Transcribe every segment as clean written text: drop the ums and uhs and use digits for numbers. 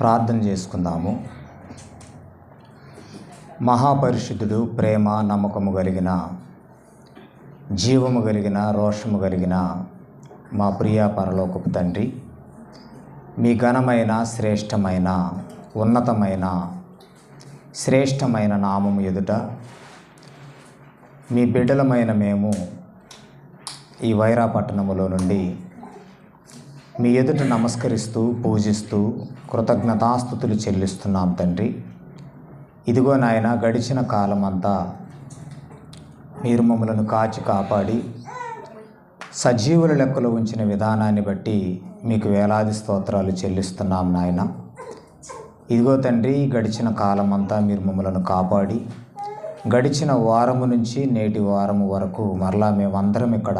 ప్రార్థన చేసుకుందాము. మహాపరిశుద్ధుడు, ప్రేమ నమ్మకము కలిగిన, జీవము కలిగిన, రోషము కలిగిన మా ప్రియ పరలోకపు తండ్రి, మీ ఘనమైన, శ్రేష్టమైన, ఉన్నతమైన, శ్రేష్టమైన నామము ఎదుట మీ బిడ్డలమైన మేము ఈ వైరా పట్టణములో నుండి మీ ఎదుట నమస్కరిస్తూ, పూజిస్తూ, కృతజ్ఞతాస్తుతులు చెల్లిస్తున్నాం తండ్రి. ఇదిగో నాయన, గడిచిన కాలమంతా మీరు మమ్మలను కాచి కాపాడి సజీవుల లెక్కలో ఉంచిన విధానాన్ని బట్టి మీకు వేలాది స్తోత్రాలు చెల్లిస్తున్నాం నాయన. ఇదిగో తండ్రి, గడిచిన కాలమంతా మీరు మమ్మలను కాపాడి గడిచిన వారము నుంచి నేటి వారము వరకు మరలా మేమందరం ఇక్కడ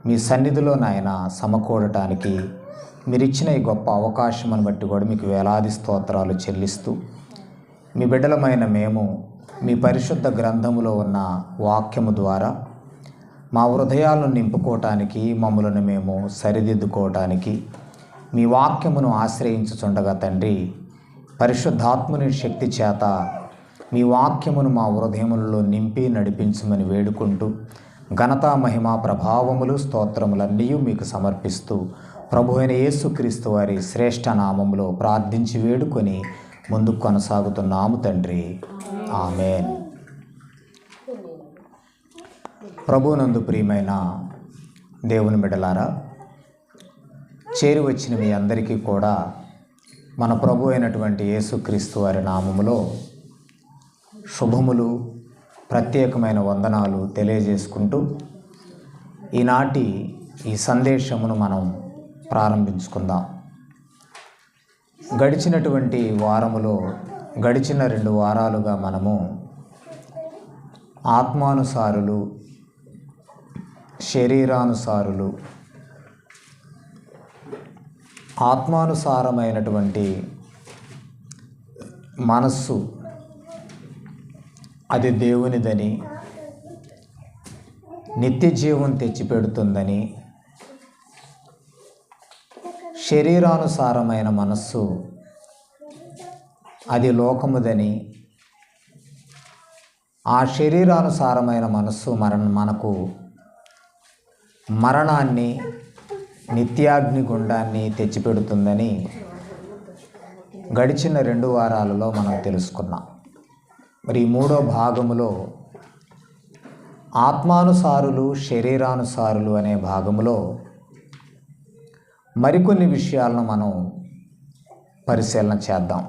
మీ సన్నిధిలో నాయన సమకూడటానికి మీరిచ్చిన ఈ గొప్ప అవకాశమును బట్టి కూడా మీకు వేలాది స్తోత్రాలు చెల్లిస్తూ, మీ బిడ్డలమైన మేము మీ పరిశుద్ధ గ్రంథములో ఉన్న వాక్యము ద్వారా మా హృదయాలను నింపుకోవటానికి, మమ్మలను మేము సరిదిద్దుకోవటానికి మీ వాక్యమును ఆశ్రయించుచుండగా తండ్రి, పరిశుద్ధాత్ముని శక్తి చేత మీ వాక్యమును మా హృదయములలో నింపి నడిపించమని వేడుకుంటూ, ఘనత, మహిమ, ప్రభావములు, స్తోత్రములన్నీ మీకు సమర్పిస్తూ ప్రభు అయిన యేసుక్రీస్తు వారి శ్రేష్ఠ నామములో ప్రార్థించి వేడుకొని ముందుకు కొనసాగుతున్నాము తండ్రి. ఆమేన్. ప్రభునందు ప్రియమైన దేవుని బిడ్డలారా, చేరి వచ్చిన మీ అందరికీ కూడా మన ప్రభు అయినటువంటి యేసుక్రీస్తు వారి నామములో శుభములు, ప్రత్యేకమైన వందనాలు తెలియజేసుకుంటూ ఈనాటి ఈ సందేశమును మనం ప్రారంభించుకుందాం. గడిచినటువంటి వారములో, గడిచిన 2 వారాలుగా మనము ఆత్మానుసారులు, శరీరానుసారులు, ఆత్మానుసారమైనటువంటి మనస్సు అది దేవునిదని, నిత్య జీవం తెచ్చిపెడుతుందని, శరీరానుసారమైన మనస్సు అది లోకముదని, ఆ శరీరానుసారమైన మనస్సు మనకు మరణాన్ని, నిత్యాగ్ని గుండాన్ని తెచ్చిపెడుతుందని గడిచిన 2 వారాలలో మనం తెలుసుకున్నాం. మరి ఈ 3వ భాగములో ఆత్మానుసారులు, శరీరానుసారులు అనే భాగములో మరికొన్ని విషయాలను మనం పరిశీలన చేద్దాం.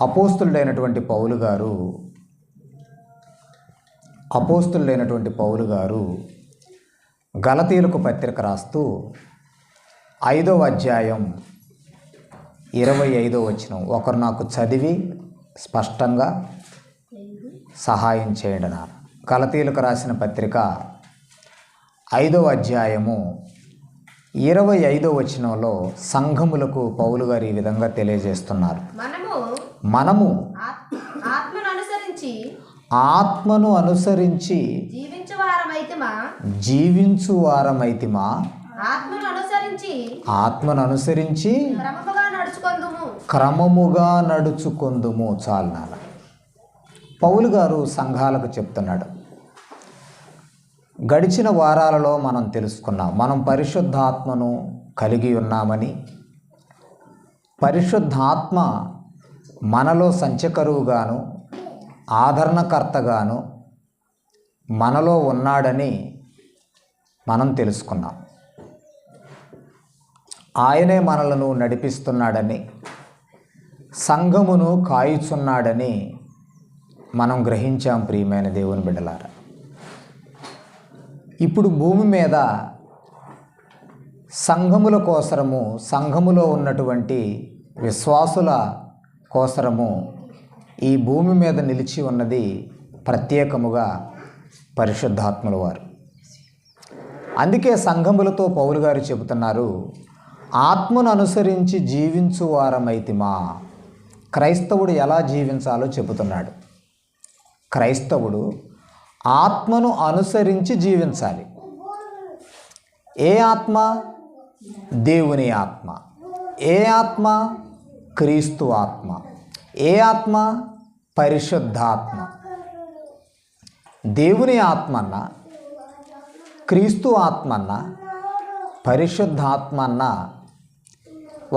అపోస్తులుడైనటువంటి పౌలు గారు గలతీయులకు పత్రిక రాస్తూ 5వ అధ్యాయం 25వ వచనం, ఒకరు నాకు చదివి స్పష్టంగా సహాయం చేయండి అన్నారు. గలతీయులకు రాసిన పత్రిక 5వ అధ్యాయము 25వ వచనంలో సంఘములకు పౌలు గారు ఈ విధంగా తెలియజేస్తున్నారు. మనము ఆత్మను అనుసరించి జీవించు వారమైతిమా, ఆత్మను అనుసరించి క్రమముగా నడుచుకొందుము. చాలు నాన్న. పౌలు గారు సంఘాలకు చెప్తున్నాడు. గడిచిన వారాలలో మనం తెలుసుకున్నాం, మనం పరిశుద్ధాత్మను కలిగి ఉన్నామని, పరిశుద్ధాత్మ మనలో సంచకరువుగాను, ఆదరణకర్తగాను మనలో ఉన్నాడని మనం తెలుసుకున్నాం. ఆయనే మనలను నడిపిస్తున్నాడని, సంఘమును కాయుచున్నాడని మనం గ్రహించాం. ప్రియమైన దేవుని బిడ్డలారా, ఇప్పుడు భూమి మీద సంఘముల కోసరము, సంఘములో ఉన్నటువంటి విశ్వాసుల కోసరము ఈ భూమి మీద నిలిచి ఉన్నది ప్రత్యేకముగా పరిశుద్ధాత్మల వారు. అందుకే సంఘములతో పౌలు గారు చెబుతున్నారు, ఆత్మను అనుసరించి జీవించు వారమైతిమా. క్రైస్తవుడు ఎలా జీవించాలో చెబుతున్నాడు. క్రైస్తవుడు ఆత్మను అనుసరించి జీవించాలి. ఏ ఆత్మ? దేవుని ఆత్మ. ఏ ఆత్మ? క్రీస్తు ఆత్మ. ఏ ఆత్మ? పరిశుద్ధాత్మ. దేవుని ఆత్మన్న, క్రీస్తు ఆత్మన్న, పరిశుద్ధాత్మన్న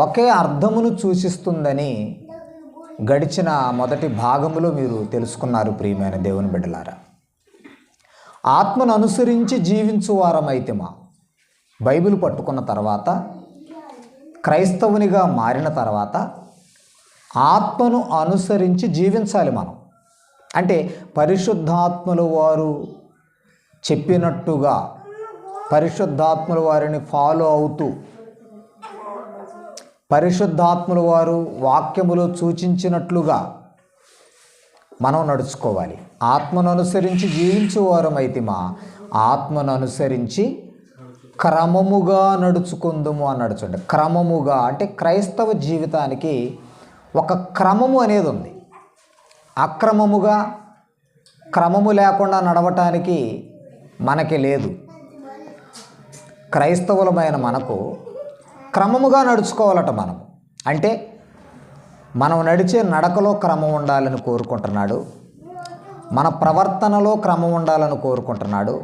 ఒకే అర్థమును సూచిస్తుందని గడిచిన మొదటి భాగములో మీరు తెలుసుకున్నారు ప్రియమైన దేవుని బిడ్డలారా. ఆత్మను అనుసరించి జీవించు వారమైతిమా. బైబిల్ పట్టుకున్న తర్వాత, క్రైస్తవునిగా మారిన తర్వాత ఆత్మను అనుసరించి జీవించాలి మనం. అంటే పరిశుద్ధాత్మల వారు చెప్పినట్టుగా, పరిశుద్ధాత్మల వారిని ఫాలో అవుతూ, పరిశుద్ధాత్మల వారు వాక్యములో సూచించినట్లుగా మనం నడుచుకోవాలి. ఆత్మను అనుసరించి జీవించేవారమైతే ఆత్మను అనుసరించి క్రమముగా నడుచుకుందుము అన్నాడు. చూడండి, క్రమముగా అంటే క్రైస్తవ జీవితానికి ఒక క్రమము అనేది ఉంది. అక్రమముగా, క్రమము లేకుండా నడవటానికి మనకి లేదు. క్రైస్తవులమైన మనకు క్రమముగా నడుచుకోవాలట. మనం అంటే మనం నడిచే నడకలో క్రమం ఉండాలని కోరుకుంటున్నాడు. మన ప్రవర్తనలో క్రమం ఉండాలని కోరుకుంటున్నాడు.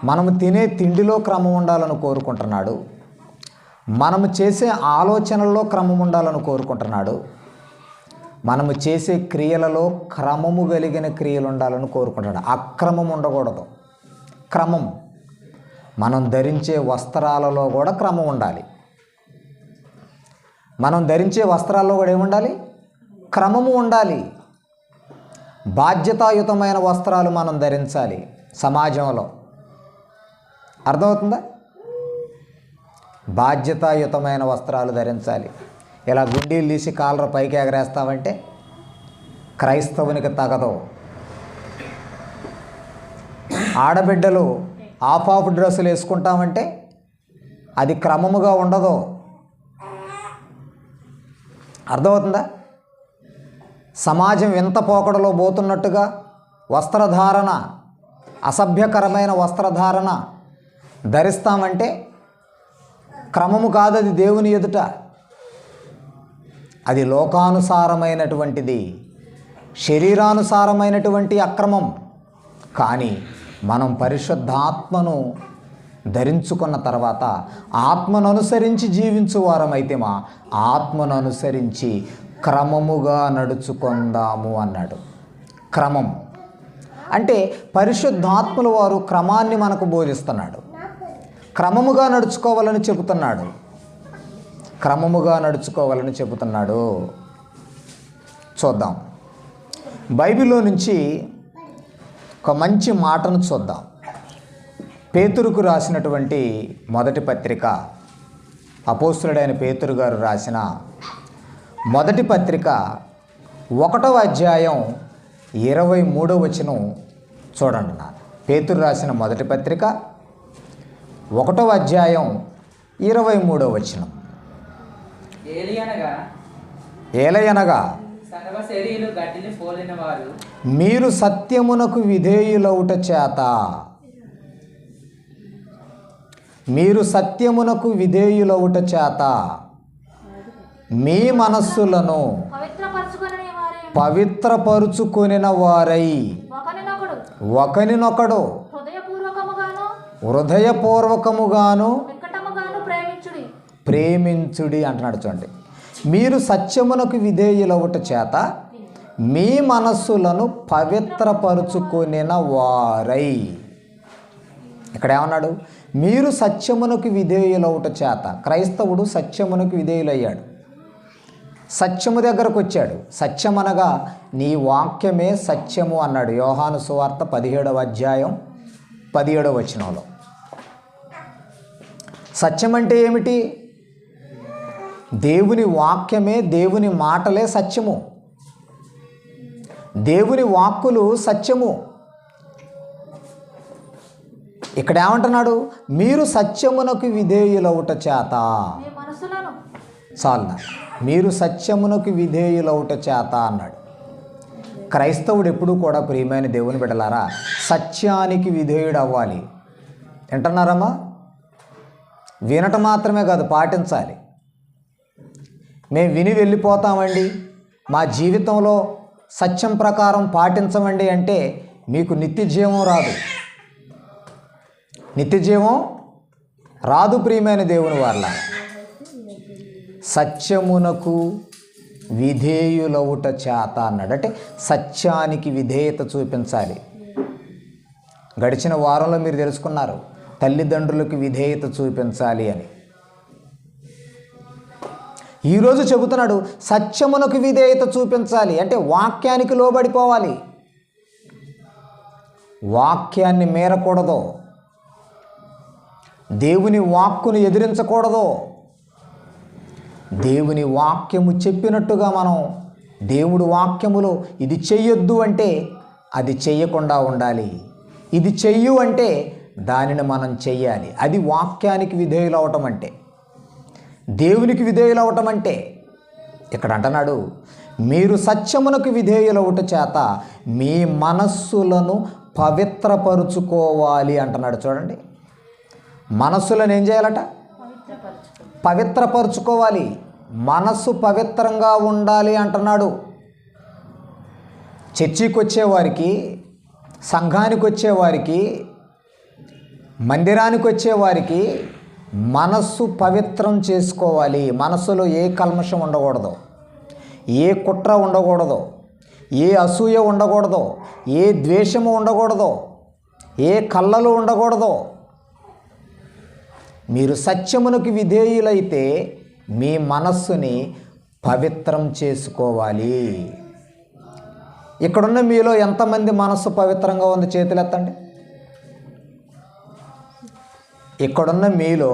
మనము తినే తిండిలో క్రమం ఉండాలని కోరుకుంటున్నాడు. మనము చేసే ఆలోచనల్లో క్రమం ఉండాలని కోరుకుంటున్నాడు. మనము చేసే క్రియలలో క్రమము కలిగిన క్రియలు ఉండాలని కోరుకుంటున్నాడు. అక్రమం ఉండకూడదు, క్రమం. మనం ధరించే వస్త్రాలలో కూడా క్రమం ఉండాలి. మనం ధరించే వస్త్రాల్లో కూడా ఏముండాలి? క్రమము ఉండాలి. బాధ్యతాయుతమైన వస్త్రాలు మనం ధరించాలి సమాజంలో. అర్థమవుతుందా? బాధ్యతాయుతమైన వస్త్రాలు ధరించాలి. ఇలా గుండీలు తీసి కాలర పైకి ఎగరేస్తామంటే క్రైస్తవునికి తగదు. ఆడబిడ్డలు ఆఫ్ డ్రెస్సులు వేసుకుంటామంటే అది క్రమముగా ఉండదు. అర్థమవుతుందా? సమాజం వింత పోకడలో పోతున్నట్టుగా వస్త్రధారణ, అసభ్యకరమైన వస్త్రధారణ ధరిస్తామంటే క్రమము కాదు. అది దేవుని ఎదుట అది లోకానుసారమైనటువంటిది, శరీరానుసారమైనటువంటి అక్రమం. కానీ మనం పరిశుద్ధాత్మను ధరించుకున్న తర్వాత ఆత్మను అనుసరించి జీవించువారమైతే ఆత్మను అనుసరించి క్రమముగా నడుచుకుందాము అన్నాడు. క్రమం అంటే పరిశుద్ధాత్మల వారు క్రమాన్ని మనకు బోధిస్తున్నాడు. క్రమముగా నడుచుకోవాలని చెబుతున్నాడు. క్రమముగా నడుచుకోవాలని చెబుతున్నాడు. చూద్దాం, బైబిల్లో నుంచి ఒక మంచి మాటను చూద్దాం. పేతురుకు రాసినటువంటి మొదటి పత్రిక, అపోస్తులుడైన పేతురు గారు రాసిన మొదటి పత్రిక 1వ అధ్యాయం 23వ వచనం చూడండి. పేతురు రాసిన మొదటి పత్రిక 1వ అధ్యాయం 23వ వచనం. ఏలయనగా మీరు సత్యమునకు విధేయులవుట చేత, మీరు సత్యమునకు విధేయులవుట చేత మీ మనస్సులను పవిత్రపరుచుకొనిన వారై ఒకనినొకడు హృదయపూర్వకముగాను ప్రేమించుడి అంటున్నాడు. చూడండి, మీరు సత్యమునకు విధేయులవుట చేత మీ మనస్సులను పవిత్రపరుచుకొనిన వారై. ఇక్కడ ఏమన్నాడు? మీరు సత్యమునకు విధేయులవుట చేత. క్రైస్తవుడు సత్యమునకు విధేయులయ్యాడు. సత్యము దగ్గరకు వచ్చాడు. సత్యం అనగా నీ వాక్యమే సత్యము అన్నాడు యోహాను సువార్త 17వ అధ్యాయం 17వ వచనంలో. సత్యం అంటే ఏమిటి? దేవుని వాక్యమే, దేవుని మాటలే సత్యము. దేవుని వాక్కులు సత్యము. ఇక్కడ ఏమంటున్నాడు? మీరు సత్యమునకు విధేయులవుట చేత. చాలు, మీరు సత్యమునకు విధేయులవుట చేత అన్నాడు. క్రైస్తవుడు ఎప్పుడూ కూడా ప్రియమైన దేవుని బిడ్డలారా సత్యానికి విధేయుడు అవ్వాలి. వింటున్నారమ్మా? వినటం మాత్రమే కాదు, పాటించాలి. మేము విని వెళ్ళిపోతామండి, మా జీవితంలో సత్యం ప్రకారం పాటించమండి అంటే మీకు నిత్య జీవం రాదు. నిత్య జీవం రాదు ప్రియమైన దేవుని వాళ్ళ. సత్యమునకు విధేయులవుట చేత అన్నాడు. అంటే సత్యానికి విధేయత చూపించాలి. గడిచిన వారంలో మీరు తెలుసుకున్నారు, తల్లిదండ్రులకు విధేయత చూపించాలి అని. ఈరోజు చెబుతున్నాడు సత్యమునకు విధేయత చూపించాలి అంటే వాక్యానికి లోబడిపోవాలి. వాక్యాన్ని మీరకూడదు, దేవుని వాక్కును ఎదిరించకూడదు. దేవుని వాక్యము చెప్పినట్టుగా మనం దేవుడు వాక్యములో ఇది చెయ్యొద్దు అంటే అది చెయ్యకుండా ఉండాలి, ఇది చెయ్యు అంటే దానిని మనం చెయ్యాలి. అది వాక్యానికి విధేయులు అవటం అంటే, దేవునికి విధేయులు అవటం అంటే. ఇక్కడ అంటున్నాడు మీరు సత్యమునకు విధేయులవుట చేత మీ మనస్సులను పవిత్రపరుచుకోవాలి అంటున్నాడు. చూడండి, మనస్సులను ఏం చేయాలట? పవిత్రపరుచుకోవాలి. మనస్సు పవిత్రంగా ఉండాలి అంటున్నాడు. చర్చికి వచ్చేవారికి, సంఘానికి వచ్చేవారికి, మందిరానికి వచ్చేవారికి మనస్సు పవిత్రం చేసుకోవాలి. మనస్సులో ఏ కల్మషం ఉండకూడదు, ఏ కుట్ర ఉండకూడదు, ఏ అసూయ ఉండకూడదు, ఏ ద్వేషము ఉండకూడదు, ఏ కళ్ళలు ఉండకూడదు. మీరు సత్యమునకు విధేయులైతే మీ మనస్సుని పవిత్రం చేసుకోవాలి. ఇక్కడున్న మీలో ఎంతమంది మనస్సు పవిత్రంగా ఉంది? చేతులెత్తండి. ఇక్కడున్న మీలో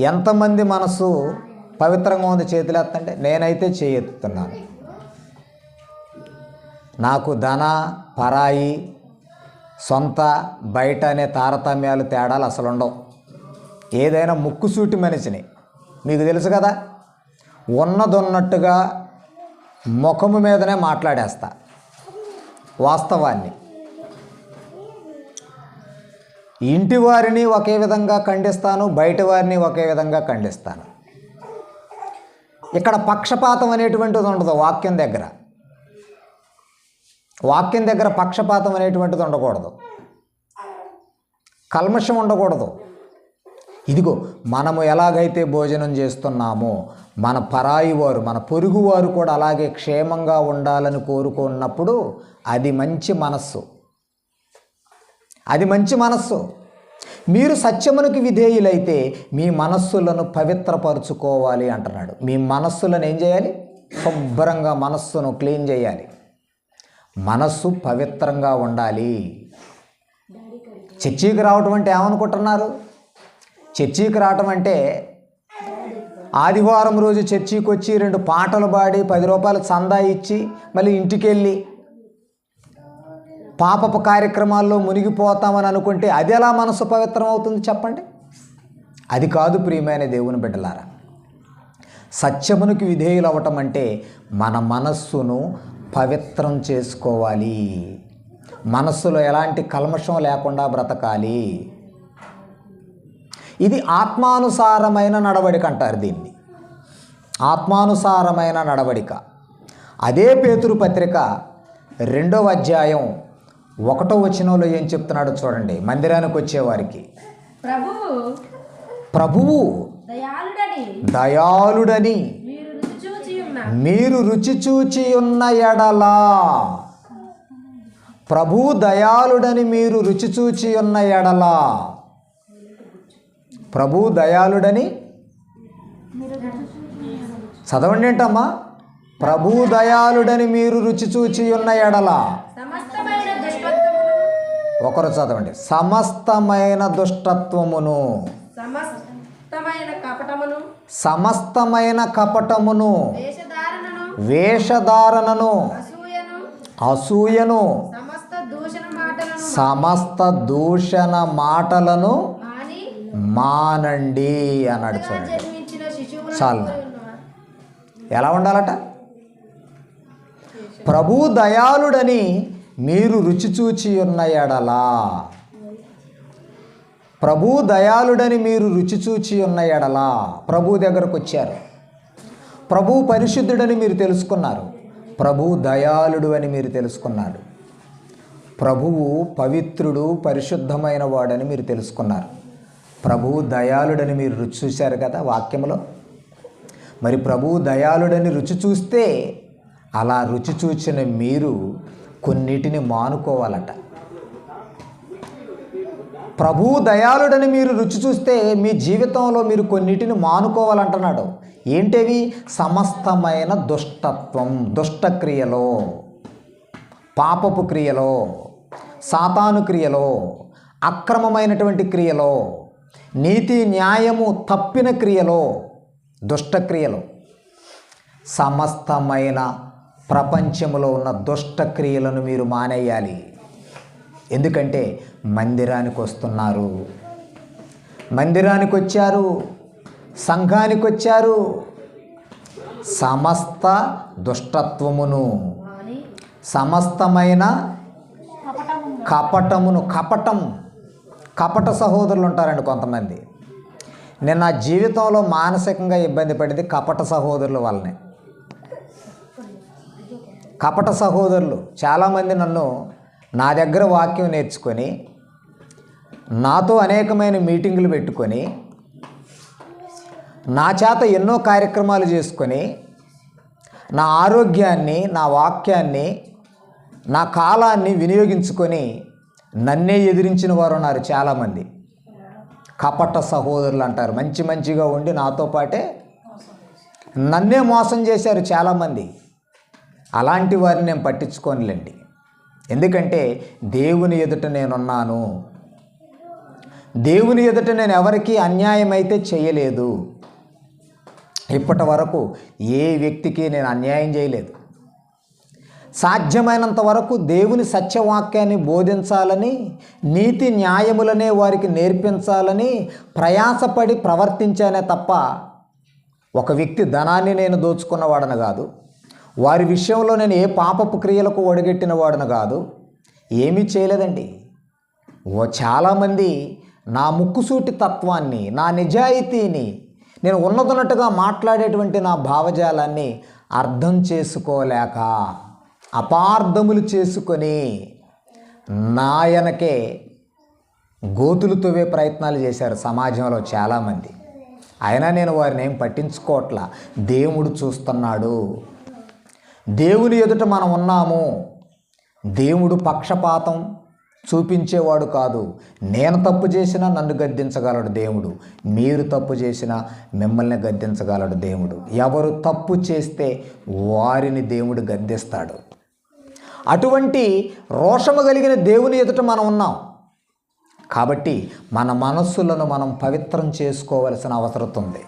ఎంతమంది మనస్సు పవిత్రంగా ఉంది? చేతులెత్తండి. నేనైతే చేయెత్తుతున్నాను. నాకు ధన, పరాయి, సొంత, బయట అనే తారతమ్యాలు, తేడాలు అసలు ఉండవు. ఏదైనా ముక్కుసూటి మనిషిని, మీకు తెలుసు కదా, ఉన్నదొన్నట్టుగా ముఖము మీదనే మాట్లాడేస్తా వాస్తవాన్ని. ఇంటి వారిని ఒకే విధంగా ఖండిస్తాను, బయట వారిని ఒకే విధంగా ఖండిస్తాను. ఇక్కడ పక్షపాతం అనేటువంటిది ఉండదు. వాక్యం దగ్గర పక్షపాతం అనేటువంటిది ఉండకూడదు, కల్మషం ఉండకూడదు. ఇదిగో మనము ఎలాగైతే భోజనం చేస్తున్నామో మన పరాయి వారు, మన పొరుగువారు కూడా అలాగే క్షేమంగా ఉండాలని కోరుకున్నప్పుడు అది మంచి మనస్సు, అది మంచి మనస్సు. మీరు సత్యమునకు విధేయులైతే మీ మనస్సులను పవిత్రపరుచుకోవాలి అంటున్నాడు. మీ మనస్సులను ఏం చేయాలి? శుభ్రంగా మనస్సును క్లీన్ చేయాలి. మనస్సు పవిత్రంగా ఉండాలి. చర్చికి రావటం అంటే ఏమనుకుంటున్నారు? చర్చికి రావటం అంటే ఆదివారం రోజు చర్చికి వచ్చి 2 పాటలు పాడి 10 రూపాయలు చందా ఇచ్చి మళ్ళీ ఇంటికి వెళ్ళి పాపపు కార్యక్రమాల్లో మునిగిపోతామని అనుకుంటే అది ఎలా మనసు పవిత్రం అవుతుంది చెప్పండి? అది కాదు ప్రియమైన దేవుని బిడ్డలారా. సత్యమునికి విధేయులు అవ్వటం అంటే మన మనస్సును పవిత్రం చేసుకోవాలి. మనస్సులో ఎలాంటి కల్మషం లేకుండా బ్రతకాలి. ఇది ఆత్మానుసారమైన నడవడిక అంటారు దీన్ని, ఆత్మానుసారమైన నడవడిక. అదే పేతురు పత్రిక 2వ అధ్యాయం 1వ వచనంలో ఏం చెప్తున్నాడో చూడండి. మందిరానికి వచ్చేవారికి ప్రభువు దయాళుడని మీరు రుచి చూచి ఉన్న ఎడలా, ప్రభువు దయాళుడని మీరు రుచి చూచి ఉన్న ఎడలా, ప్రభువు దయాళుడని చదవండి ఏంటమ్మా? ప్రభువు దయాళుడని మీరు రుచి చూచి ఉన్న ఎడల, ఒకరు చదవండి, సమస్తమైన దుష్టత్వమును, సమస్తమైన కపటమును, వేషధారణను, అసూయను, సమస్త దూషణ మాటలను మానండి అన్నాడు. చూడండి, చాలు. ఎలా ఉండాలట? ప్రభు దయాళుడని మీరు రుచి చూచి ఉన్న ఎడలా, ప్రభు దయాళుడని మీరు రుచి చూచి ఉన్న ఎడలా. ప్రభు దగ్గరకు వచ్చారు. ప్రభువు పరిశుద్ధుడని మీరు తెలుసుకున్నారు. ప్రభువు దయాళుడు అని మీరు తెలుసుకున్నారు. ప్రభువు పవిత్రుడు, పరిశుద్ధమైన వాడని మీరు తెలుసుకున్నారు. ప్రభువు దయాళుడని మీరు రుచి చూశారు కదా వాక్యంలో. మరి ప్రభువు దయాళుడని రుచి చూస్తే అలా రుచి చూచిన మీరు కొన్నిటిని మానుకోవాలట. ప్రభువు దయాళుడని మీరు రుచి చూస్తే మీ జీవితంలో మీరు కొన్నిటిని మానుకోవాలంటున్నాడు. ఏంటవి? సమస్తమైన దుష్టత్వం, దుష్టక్రియలో, పాపపు క్రియలో, సాతాను క్రియలో, అక్రమమైనటువంటి క్రియలో, నీతి న్యాయము తప్పిన క్రియలో, దుష్టక్రియలో, సమస్తమైన ప్రపంచంలో ఉన్న దుష్టక్రియలను మీరు మానేయాలి. ఎందుకంటే మందిరానికి వస్తున్నారు, మందిరానికి వచ్చారు, సంఘానికి వచ్చారు. సమస్త దుష్టత్వమును, సమస్తమైన కపటమును, కపట సహోదరులు ఉంటారండి కొంతమంది. నేను నా జీవితంలో మానసికంగా ఇబ్బంది పడింది కపట సహోదరుల వల్లనే. కపట సహోదరులు చాలామంది నా దగ్గర వాక్యం నేర్చుకొని నాతో అనేకమైన మీటింగులు పెట్టుకొని నా చేత ఎన్నో కార్యక్రమాలు చేసుకొని నా ఆరోగ్యాన్ని, నా వాక్యాన్ని, నా కాలాన్ని వినియోగించుకొని నన్నే ఎదిరించిన వారు ఉన్నారు చాలామంది. కపట సహోదరులు అంటారు. మంచిగా ఉండి నాతో పాటే నన్నే మోసం చేశారు చాలామంది. అలాంటి వారిని నేను పట్టించుకోనులేండి. ఎందుకంటే దేవుని ఎదుట నేనున్నాను. దేవుని ఎదుట నేను ఎవరికి అన్యాయం అయితే చేయలేదు. ఇప్పటి వరకు ఏ వ్యక్తికి నేను అన్యాయం చేయలేదు. సాధ్యమైనంత వరకు దేవుని సత్యవాక్యాన్ని బోధించాలని, నీతి న్యాయములనే వారికి నేర్పించాలని ప్రయాసపడి ప్రవర్తించానే తప్ప ఒక వ్యక్తి ధనాన్ని నేను దోచుకున్నవాడను కాదు, వారి విషయంలో నేను ఏ పాపపు క్రియలకు ఒడిగట్టిన వాడను కాదు, ఏమీ చేయలేదండి. చాలామంది నా ముక్కుసూటి తత్వాన్ని, నా నిజాయితీని, నేను ఉన్నదన్నట్టుగా మాట్లాడేటువంటి నా భావజాలాన్ని అర్థం చేసుకోలేక అపార్థములు చేసుకొని నాయనకే గోతులు తవ్వే ప్రయత్నాలు చేశారు సమాజంలో చాలామంది. అయినా నేను వారిని ఏం పట్టించుకోవట్లా. దేవుడు చూస్తున్నాడు. దేవుని ఎదుట మనం ఉన్నాము. దేవుడు పక్షపాతం చూపించేవాడు కాదు. నేను తప్పు చేసినా నన్ను గద్దించగలడు దేవుడు, మీరు తప్పు చేసినా మిమ్మల్ని గద్దించగలడు దేవుడు. ఎవరు తప్పు చేస్తే వారిని దేవుడు గద్దిస్తాడు. అటువంటి రోషము కలిగిన దేవుని ఎదుట మనం ఉన్నాం. కాబట్టి మన మనస్సులను మనం పవిత్రం చేసుకోవలసిన అవసరం ఉంది.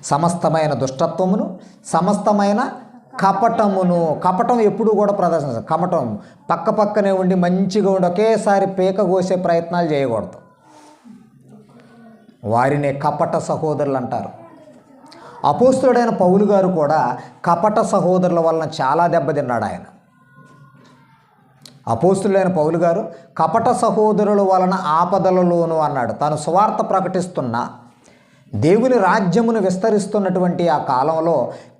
సమస్తమైన దుష్టత్వమును, సమస్తమైన కపటమును. కపటం ఎప్పుడు కూడా ప్రదర్శించాలి. కపటం పక్కనే ఉండి మంచిగా ఉండి ఒకేసారి పీక కోసే ప్రయత్నాలు చేయకూడదు. వారినే కపట సహోదరులు అంటారు. అపోస్తుడైన పౌలు గారు కూడా కపట సహోదరుల వలన చాలా దెబ్బతిన్నాడు. ఆయన అపోస్తుడైన పౌలు గారు కపట సహోదరుల వలన ఆపదలలోను అన్నాడు. తాను సువార్త ప్రకటిస్తున్న దేవుని రాజ్యమును విస్తరిస్తున్నటువంటి ఆ కాలంలో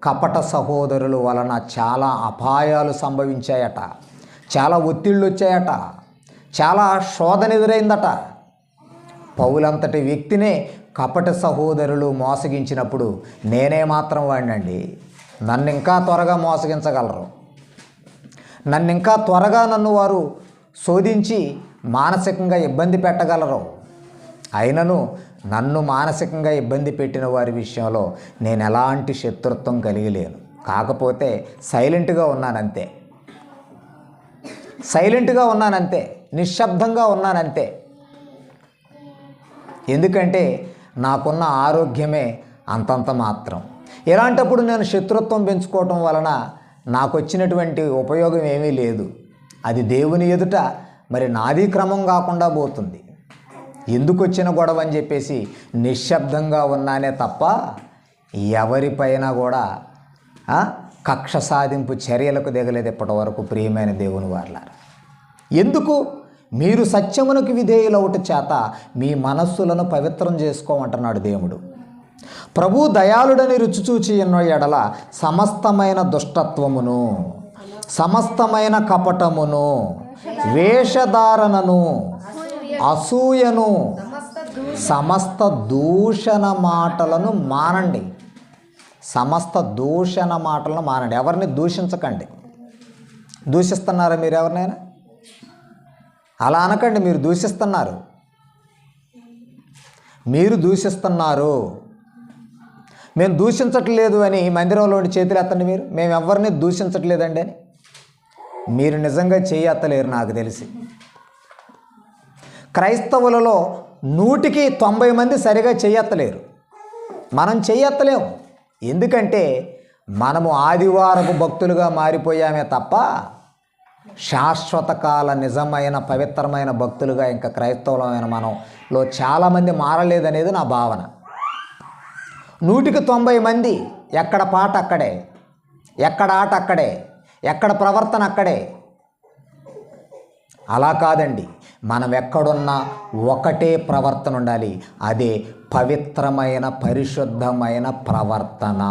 కపట సహోదరుల వలన చాలా అపాయాలు సంభవించాయట, చాలా ఒత్తిళ్ళు వచ్చాయట, చాలా శోధన ఎదురైందట. పౌలంతటి వ్యక్తినే కపట సహోదరులు మోసగించినప్పుడు నేనే మాత్రం వాడినండి. నన్ను ఇంకా త్వరగా మోసగించగలరు. నన్ను ఇంకా త్వరగా వారు శోధించి మానసికంగా ఇబ్బంది పెట్టగలరు. అయినను నన్ను మానసికంగా ఇబ్బంది పెట్టిన వారి విషయంలో నేను ఎలాంటి శత్రుత్వం కలిగి లేను. కాకపోతే సైలెంట్గా ఉన్నానంతే, నిశ్శబ్దంగా ఉన్నానంతే. ఎందుకంటే నాకున్న ఆరోగ్యమే అంతంత మాత్రం. ఇలాంటప్పుడు నేను శత్రుత్వం పెంచుకోవటం వలన నాకు వచ్చినటువంటి ఉపయోగం ఏమీ లేదు. అది దేవుని ఎదుట మరి నాది క్రమం కాకుండా పోతుంది. ఎందుకు వచ్చిన గొడవ అని చెప్పేసి నిశ్శబ్దంగా ఉన్నానే తప్ప ఎవరిపైన కూడా కక్ష సాధింపు చర్యలకు దిగలేదు ఇప్పటి వరకు. ప్రియమైన దేవుని వారలారా, ఎందుకు? మీరు సత్యమునకు విధేయులవుట చేత మీ మనస్సులను పవిత్రం చేసుకోమంటున్నాడు దేవుడు. ప్రభు దయాళుడని రుచి చూచి ఉన్న ఎడల సమస్తమైన దుష్టత్వమును, సమస్తమైన కపటమును, వేషధారణను, అసూయను, సమస్త దూషణ మాటలను మానండి. సమస్త దూషణ మాటలను మానండి. ఎవరిని దూషించకండి. దూషిస్తున్నారా మీరు ఎవరినైనా? అలా అనకండి. మీరు దూషిస్తున్నారు. మీరు దూషిస్తున్నారు. మేము దూషించట్లేదు అని మందిరంలో చేతులు ఎత్తండి. మేము ఎవరిని దూషించట్లేదండి అని. మీరు నిజంగా చేయి ఎత్తలేరు నాకు తెలిసి. క్రైస్తవులలో 100కి 90 మంది సరిగా చెయ్యెత్తలేరు. మనం చెయ్యెత్తలేము. ఎందుకంటే మనము ఆదివారపు భక్తులుగా మారిపోయామే తప్ప శాశ్వత కాల నిజమైన పవిత్రమైన భక్తులుగా ఇంకా క్రైస్తవులమైన మనలో చాలామంది మారలేదనేది నా భావన. 100కి 90 మంది ఎక్కడ పాట అక్కడే, ఎక్కడ ఆట అక్కడే, ఎక్కడ ప్రవర్తన అక్కడే. అలా కాదండి. మనం ఎక్కడున్నా ఒకటే ప్రవర్తన ఉండాలి. అదే పవిత్రమైన పరిశుద్ధమైన ప్రవర్తన.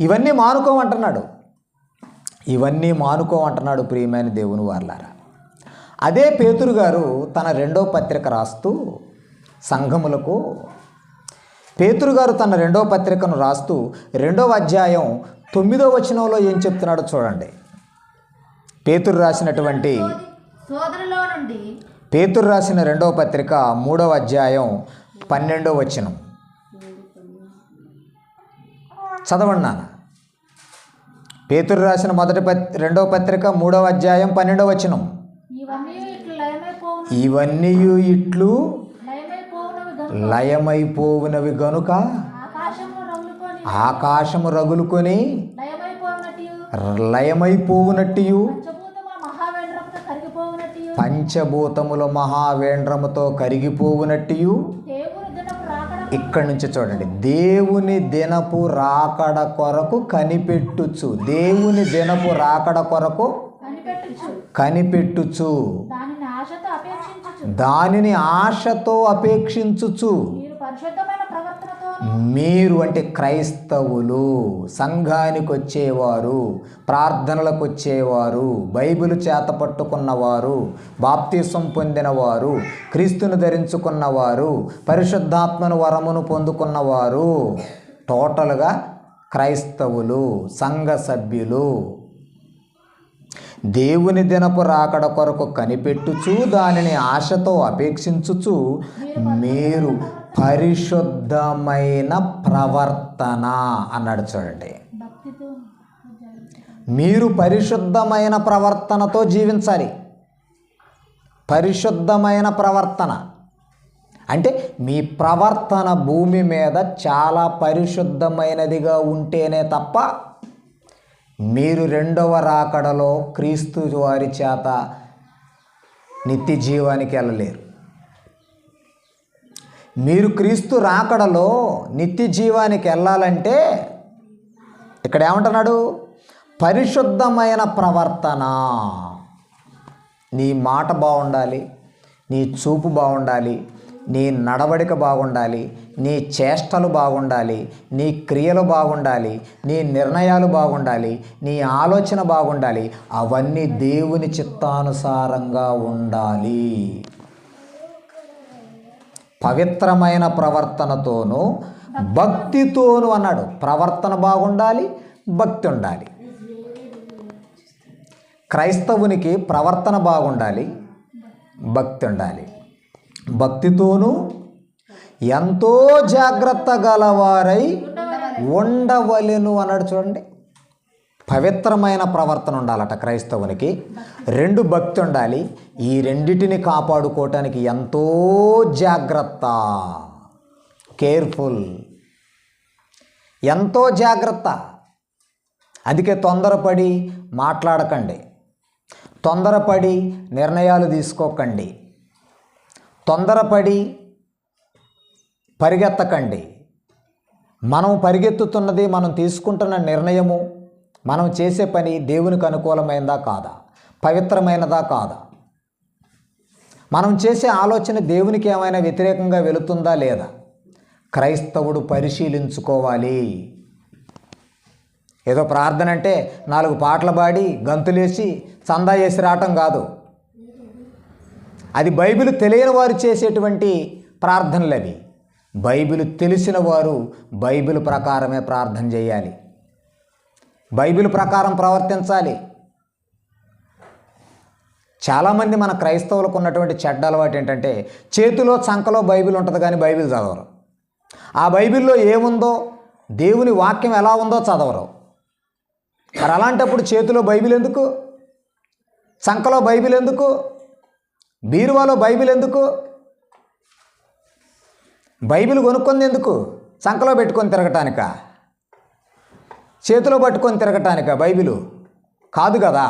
ఇవన్నీ మానుకోమంటున్నాడు. ఇవన్నీ మానుకోమంటున్నాడు ప్రియమైన దేవుని వారలారా. అదే పేతురు గారు తన 2వ పత్రిక రాస్తూ సంఘములకు, పేతురు గారు తన 2వ పత్రికను రాస్తూ 2వ అధ్యాయం 9వ వచనంలో ఏం చెప్తున్నాడో చూడండి. పేతురు రాసినటువంటి పేతురు రాసిన 2వ పత్రిక 3వ అధ్యాయం 12వ వచనం చదవండి నాన్న. పేతురు రాసిన 2వ పత్రిక 3వ అధ్యాయం 12వ వచనం. ఇవన్నీ ఇట్లు లయమైపోవునవి గనుక ఆకాశము రగులుకొని లయమైపోవునట్టియు పంచభూతముల మహావేంద్రముతో కరిగిపోవునట్టియు. ఇక్కడి నుంచి చూడండి. దేవుని దినపు రాకడ కొరకు కనిపెట్టుచు, దేవుని దినపు రాకడ కొరకు కనిపెట్టుచు, దానిని ఆశతో అపేక్షించుచు. మీరు అంటే క్రైస్తవులు, సంఘానికి వచ్చేవారు, ప్రార్థనలకు వచ్చేవారు, బైబిల్ చేత పట్టుకున్నవారు, బాప్తిసం పొందినవారు, క్రీస్తును ధరించుకున్నవారు, పరిశుద్ధాత్మను వరమును పొందుకున్నవారు, టోటల్గా క్రైస్తవులు, సంఘ సభ్యులు. దేవుని దినపు రాకడ కొరకు కనిపెట్టుచు, దానిని ఆశతో అపేక్షించుచు, మీరు పరిశుద్ధమైన ప్రవర్తన అన్నాడు. చూడండి, మీరు పరిశుద్ధమైన ప్రవర్తనతో జీవించాలి. పరిశుద్ధమైన ప్రవర్తన అంటే మీ ప్రవర్తన భూమి మీద చాలా పరిశుద్ధమైనదిగా ఉంటేనే తప్ప మీరు 2వ రాకడలో క్రీస్తు వారి చేత నిత్య జీవానికి వెళ్ళలేరు. మీరు క్రీస్తు రాకడలో నిత్య జీవానికి వెళ్ళాలంటే ఇక్కడ ఏమంటున్నాడు? పరిశుద్ధమైన ప్రవర్తన. నీ మాట బాగుండాలి, నీ చూపు బాగుండాలి, నీ నడవడిక బాగుండాలి, నీ చేష్టలు బాగుండాలి, నీ క్రియలు బాగుండాలి, నీ నిర్ణయాలు బాగుండాలి, నీ ఆలోచన బాగుండాలి. అవన్నీ దేవుని చిత్తానుసారంగా ఉండాలి. పవిత్రమైన ప్రవర్తనతోనూ భక్తితోనూ అన్నాడు. ప్రవర్తన బాగుండాలి, భక్తి ఉండాలి. క్రైస్తవునికి ప్రవర్తన బాగుండాలి, భక్తి ఉండాలి. భక్తితోనూ ఎంతో జాగ్రత్త గలవారై ఉండవలెను అన్నాడు. చూడండి, పవిత్రమైన ప్రవర్తన ఉండాలట క్రైస్తవునికి. 2 భక్తి ఉండాలి. ఈ రెండిటిని కాపాడుకోవటానికి ఎంతో జాగ్రత్త, కేర్ఫుల్, ఎంతో జాగ్రత్త. అందుకే తొందరపడి మాట్లాడకండి, తొందరపడి నిర్ణయాలు తీసుకోకండి, తొందరపడి పరిగెత్తకండి. మనం పరిగెత్తుతున్నది, మనం తీసుకుంటున్న నిర్ణయము, మనం చేసే పని దేవునికి అనుకూలమైనదా కాదా, పవిత్రమైనదా కాదా, మనం చేసే ఆలోచన దేవునికి ఏమైనా వ్యతిరేకంగా వెళుతుందా లేదా, క్రైస్తవుడు పరిశీలించుకోవాలి. ఏదో ప్రార్థన అంటే 4 పాటలు పాడి గంతులేసి చందా వేసి రావటం కాదు. అది బైబిల్ తెలియని వారు చేసేటువంటి ప్రార్థనలు అవి. బైబిల్ తెలిసిన వారు బైబిల్ ప్రకారమే ప్రార్థన చేయాలి, బైబిల్ ప్రకారం ప్రవర్తించాలి. చాలామంది మన క్రైస్తవులకు ఉన్నటువంటి చెడ్డ అలవాటు ఏంటంటే చేతిలో చంకలో బైబిల్ ఉంటుంది కానీ బైబిల్ చదవరు. ఆ బైబిల్లో ఏముందో, దేవుని వాక్యం ఎలా ఉందో చదవరు. మరి అలాంటప్పుడు చేతిలో బైబిల్ ఎందుకు, చంకలో బైబిల్ ఎందుకు, బీరువాలో బైబిల్ ఎందుకు? బైబిల్ కొనుక్కుంది ఎందుకు? చంకలో పెట్టుకొని తిరగటానిక, చేతిలో పట్టుకొని తిరగటానిక? బైబిలు కాదు కదా.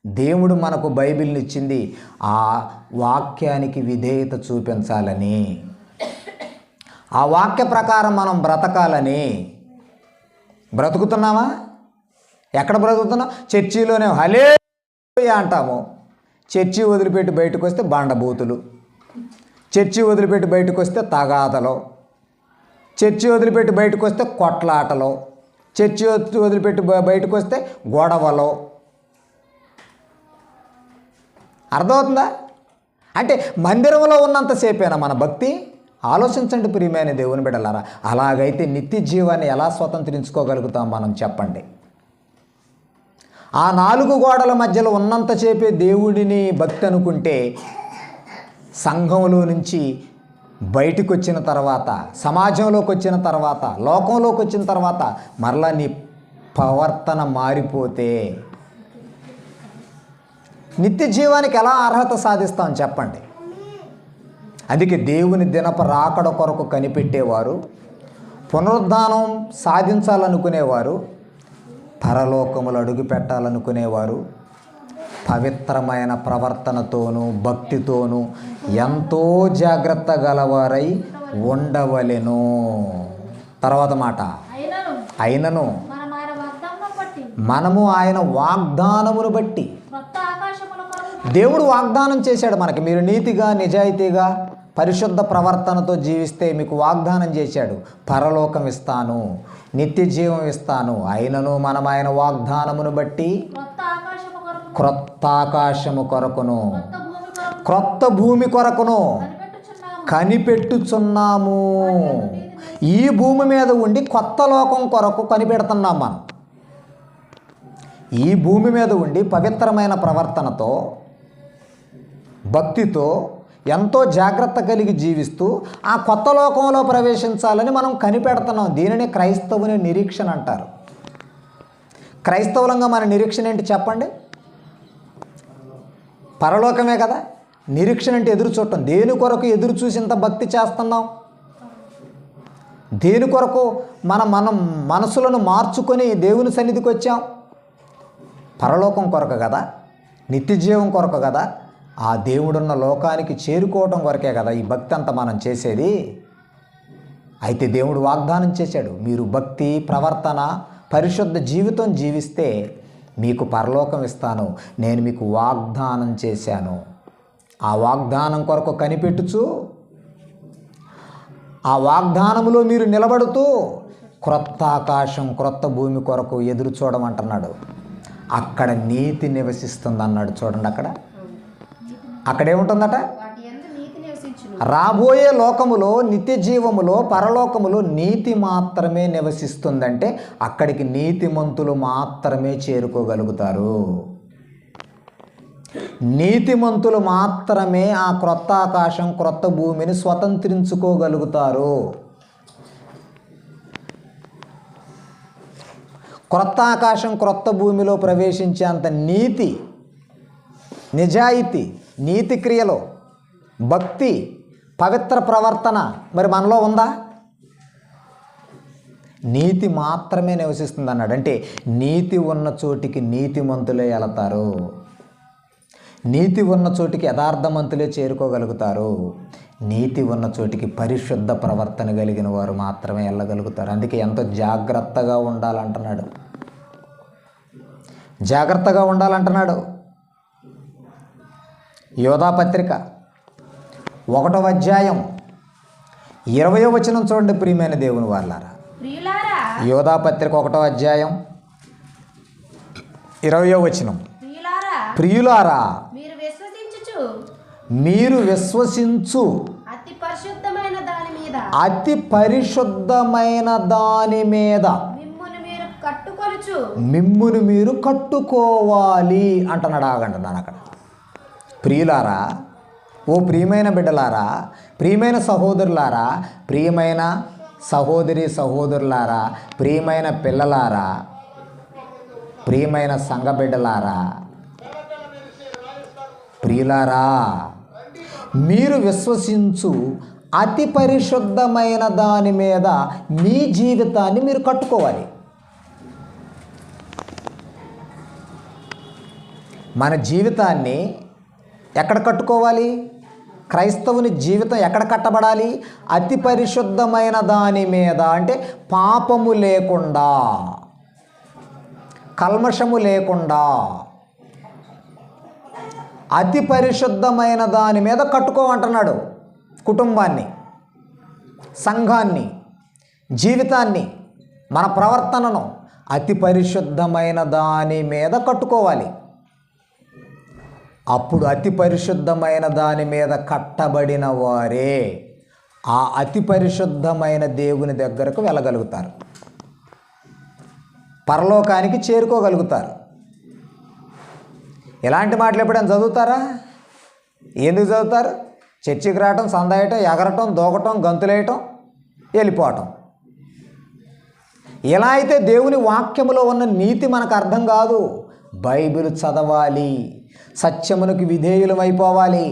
దేవుడు మనకు బైబిల్ని ఇచ్చింది ఆ వాక్యానికి విధేయత చూపించాలని, ఆ వాక్య ప్రకారం మనం బ్రతకాలని. బ్రతుకుతున్నామా? ఎక్కడ బ్రతుకుతున్నాం? చర్చిలోనే హల్లెలూయా అంటాము. చర్చి వదిలిపెట్టి బయటకు వస్తే బండబూతులు, చర్చి వదిలిపెట్టి బయటకు వస్తే తగాదలు, చర్చి వదిలిపెట్టి బయటకు వస్తే కొట్లాటలు, చర్చి వదిలిపెట్టి బయటకు వస్తే గొడవలు. అర్థమవుతుందా? అంటే మందిరంలో ఉన్నంతసేపేనా మన భక్తి? ఆలోచించండి ప్రియమైన దేవుని బిడ్డలారా. అలాగైతే నిత్య జీవాన్ని ఎలా స్వతంత్రించుకోగలుగుతాం మనం చెప్పండి? ఆ 4 గోడల మధ్యలో ఉన్నంతసేపే దేవుడిని భక్తి అనుకుంటే సంఘంలో నుంచి బయటికి వచ్చిన తర్వాత, సమాజంలోకి వచ్చిన తర్వాత, లోకంలోకి వచ్చిన తర్వాత మరలా నీ ప్రవర్తన మారిపోతే నిత్య జీవానికి ఎలా అర్హత సాధిస్తాం చెప్పండి? అందుకే దేవుని దినపు రాకడ కొరకు కనిపెట్టేవారు, పునరుద్ధానం సాధించాలనుకునేవారు, పరలోకములు అడుగు పెట్టాలనుకునేవారు పవిత్రమైన ప్రవర్తనతోనూ భక్తితోనూ ఎంతో జాగ్రత్త గలవారై ఉండవలెను. తర్వాత మాట, అయినను మనము ఆయన వాగ్దానమును బట్టి, దేవుడు వాగ్దానం చేశాడు మనకి, మీరు నీతిగా నిజాయితీగా పరిశుద్ధ ప్రవర్తనతో జీవిస్తే మీకు వాగ్దానం చేశాడు, పరలోకం ఇస్తాను, నిత్య జీవం ఇస్తాను. అయినను మనం ఆయన వాగ్దానమును బట్టి క్రొత్త ఆకాశము కొరకును క్రొత్త భూమి కొరకును కనిపెట్టుచున్నాము. ఈ భూమి మీద ఉండి కొత్త లోకం కొరకు కనిపెడుతున్నాం మనం. ఈ భూమి మీద ఉండి పవిత్రమైన ప్రవర్తనతో భక్తితో ఎంతో జాగ్రత్త కలిగి జీవిస్తూ ఆ కొత్త లోకంలో ప్రవేశించాలని మనం కనిపెడుతున్నాం. దీనిని క్రైస్తవుని నిరీక్షణ అంటారు. క్రైస్తవులంగా మన నిరీక్షణ ఏంటి చెప్పండి? పరలోకమే కదా. నిరీక్షణ అంటే ఎదురు చూడటం. దేని కొరకు ఎదురు చూసి ఇంత భక్తి చేస్తున్నాం? దేని కొరకు మనం మనసులను మార్చుకొని దేవుని సన్నిధికి వచ్చాం? పరలోకం కొరకు కదా, నిత్య జీవం కొరకు కదా, ఆ దేవుడున్న లోకానికి చేరుకోవటం కొరకే కదా ఈ భక్తి అంతా మనం చేసేది. అయితే దేవుడు వాగ్దానం చేశాడు, మీరు భక్తి ప్రవర్తన పరిశుద్ధ జీవితం జీవిస్తే మీకు పరలోకం ఇస్తాను, నేను మీకు వాగ్దానం చేశాను. ఆ వాగ్దానం కొరకు కనిపెట్టుచు ఆ వాగ్దానములో మీరు నిలబడుతూ క్రొత్త ఆకాశం క్రొత్త భూమి కొరకు ఎదురు చూడమంటున్నాడు. అక్కడ నీతి నివసిస్తుంది అన్నాడు. చూడండి, అక్కడేముంటుందట? రాబోయే లోకములో నిత్య జీవములో పరలోకములో నీతి మాత్రమే నివసిస్తుందంటే అక్కడికి నీతిమంతులు మాత్రమే చేరుకోగలుగుతారు. నీతిమంతులు మాత్రమే ఆ క్రొత్త ఆకాశం క్రొత్త భూమిని స్వతంత్రించుకోగలుగుతారు. క్రొత్త ఆకాశం క్రొత్త భూమిలో ప్రవేశించేంత నీతి, నిజాయితీ, నీతి క్రియలు, భక్తి, పవిత్ర ప్రవర్తన మరి మనలో ఉందా? నీతి మాత్రమే నివసిస్తుంది అన్నాడు. అంటే నీతి ఉన్న చోటికి నీతిమంతులే వెళతారు, నీతి ఉన్న చోటికి యథార్థమంతులే చేరుకోగలుగుతారు, నీతి ఉన్న చోటికి పరిశుద్ధ ప్రవర్తన కలిగిన వారు మాత్రమే వెళ్ళగలుగుతారు. అందుకే ఎంతో జాగ్రత్తగా ఉండాలంటున్నాడు, జాగ్రత్తగా ఉండాలంటున్నాడు. యోధా పత్రిక 1వ అధ్యాయం 20వ వచనం చూడండి ప్రియమైన దేవుని వాళ్ళారా. ప్రియులారా, యోధా పత్రిక 1వ అధ్యాయం 20వ వచనం. ప్రియులారా, ప్రియులారా, మీరు మీరు విశ్వసించుచు విశ్వసించు అతి పరిశుద్ధమైన దాని మీద అతి పరిశుద్ధమైన దాని మీద మిమ్మును మీరు కట్టుకోవాలి అంటున్నాడు. ఆగంటున్నాను అక్కడ. ప్రియులారా, ఓ ప్రియమైన బిడ్డలారా, ప్రియమైన సహోదరులారా, ప్రియమైన సహోదరి సహోదరులారా, ప్రియమైన పిల్లలారా, ప్రియమైన సంఘ బిడ్డలారా, ప్రియులారా, మీరు విశ్వసించు అతి పరిశుద్ధమైన దాని మీద మీ జీవితాన్ని మీరు కట్టుకోవాలి. మన జీవితాన్ని ఎక్కడ కట్టుకోవాలి? క్రైస్తవుని జీవితం ఎక్కడ కట్టబడాలి? అతి పరిశుద్ధమైన దాని మీద. అంటే పాపము లేకుండా, కల్మషము లేకుండా అతి పరిశుద్ధమైన దాని మీద కట్టుకోమంటున్నాడు. కుటుంబాన్ని, సంఘాన్ని, జీవితాన్ని, మన ప్రవర్తనను అతి పరిశుద్ధమైన దాని మీద కట్టుకోవాలి. అప్పుడు అతి పరిశుద్ధమైన దాని మీద కట్టబడిన వారే ఆ అతి పరిశుద్ధమైన దేవుని దగ్గరకు వెళ్ళగలుగుతారు, పరలోకానికి చేరుకోగలుగుతారు. ఇలాంటి మాటలు ఎప్పుడైనా చదువుతారా? ఎందుకు చదువుతారు? చర్చికి రావటం, సందాయటం, ఎగరటం, దూకటం, గంతులేయటం, వెళ్ళిపోవటం. ఇలా అయితే దేవుని వాక్యములో ఉన్న నీతి మనకు అర్థం కాదు. బైబిల్ చదవాలి, సత్యమునకు విధేయులమైపోవాలి.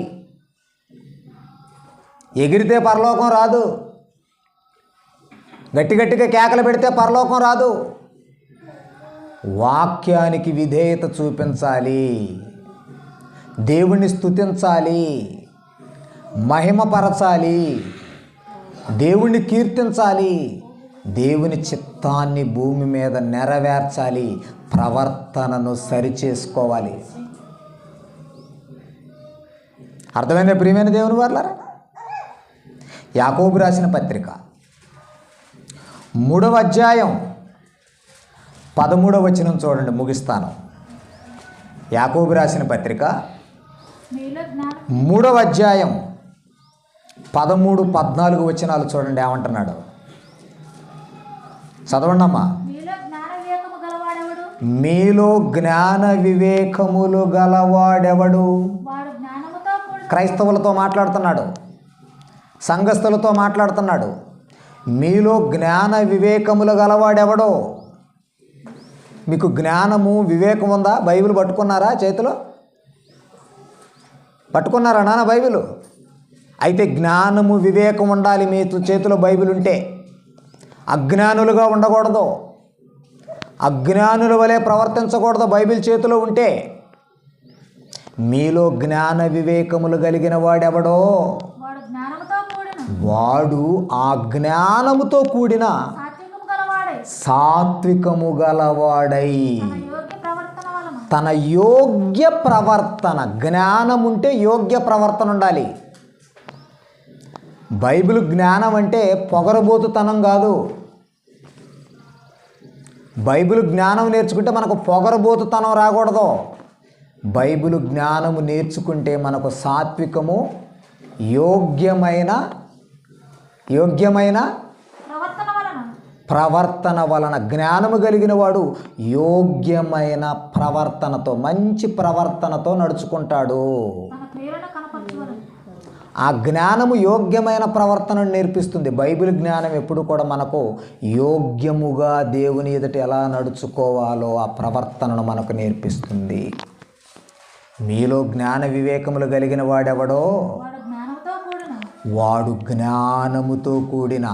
ఎగిరితే పరలోకం రాదు, గట్టి గట్టిగా కేకలు పెడితే పరలోకం రాదు. వాక్యానికి విధేయత చూపించాలి, దేవుణ్ణి స్తుతించాలి, మహిమపరచాలి, దేవుణ్ణి కీర్తించాలి, దేవుని చిత్తాన్ని భూమి మీద నెరవేర్చాలి, ప్రవర్తనను సరిచేసుకోవాలి. అర్థమైందా ప్రియమైన దేవుని వాళ్ళారా? యాకోబు రాసిన పత్రిక 3వ అధ్యాయం 13వ వచనం చూడండి, ముగిస్తాను. యాకోబు రాసిన పత్రిక 3వ అధ్యాయం 13, 14 వచనాలు చూడండి, ఏమంటున్నాడు? చదవండి అమ్మా. మీలో జ్ఞాన వివేకములు గలవాడెవడు? క్రైస్తవులతో మాట్లాడుతున్నాడు, సంఘస్థులతో మాట్లాడుతున్నాడు. మీలో జ్ఞాన వివేకములు గలవాడెవడో? మీకు జ్ఞానము వివేకం ఉందా? బైబిల్ పట్టుకున్నారా? చేతిలో పట్టుకున్నారా నాన్న బైబిల్? అయితే జ్ఞానము వివేకం ఉండాలి మీ చేతిలో బైబిల్ ఉంటే. అజ్ఞానులుగా ఉండకూడదు, అజ్ఞానుల వలె ప్రవర్తించకూడదు బైబిల్ చేతిలో ఉంటే. మీలో జ్ఞాన వివేకములు కలిగిన వాడెవడో వాడు ఆ జ్ఞానముతో కూడిన సాత్వికము గలవాడై తన యోగ్య ప్రవర్తన. జ్ఞానం ఉంటే యోగ్య ప్రవర్తన ఉండాలి. బైబిల్ జ్ఞానం అంటే పొగరబోతుతనం కాదు. బైబిల్ జ్ఞానం నేర్చుకుంటే మనకు పొగరబోతుతనం రాకూడదు. బైబిల్ జ్ఞానము నేర్చుకుంటే మనకు సాత్వికము, యోగ్యమైన ప్రవర్తన వలన. జ్ఞానము కలిగిన వాడు యోగ్యమైన ప్రవర్తనతో, మంచి ప్రవర్తనతో నడుచుకుంటాడు. ఆ జ్ఞానము యోగ్యమైన ప్రవర్తనను నేర్పిస్తుంది. బైబిల్ జ్ఞానం ఎప్పుడు కూడా మనకు యోగ్యముగా దేవుని ఎదుట ఎలా నడుచుకోవాలో ఆ ప్రవర్తనను మనకు నేర్పిస్తుంది. మీలో జ్ఞాన వివేకములు కలిగిన వాడెవడో వాడు జ్ఞానముతో కూడిన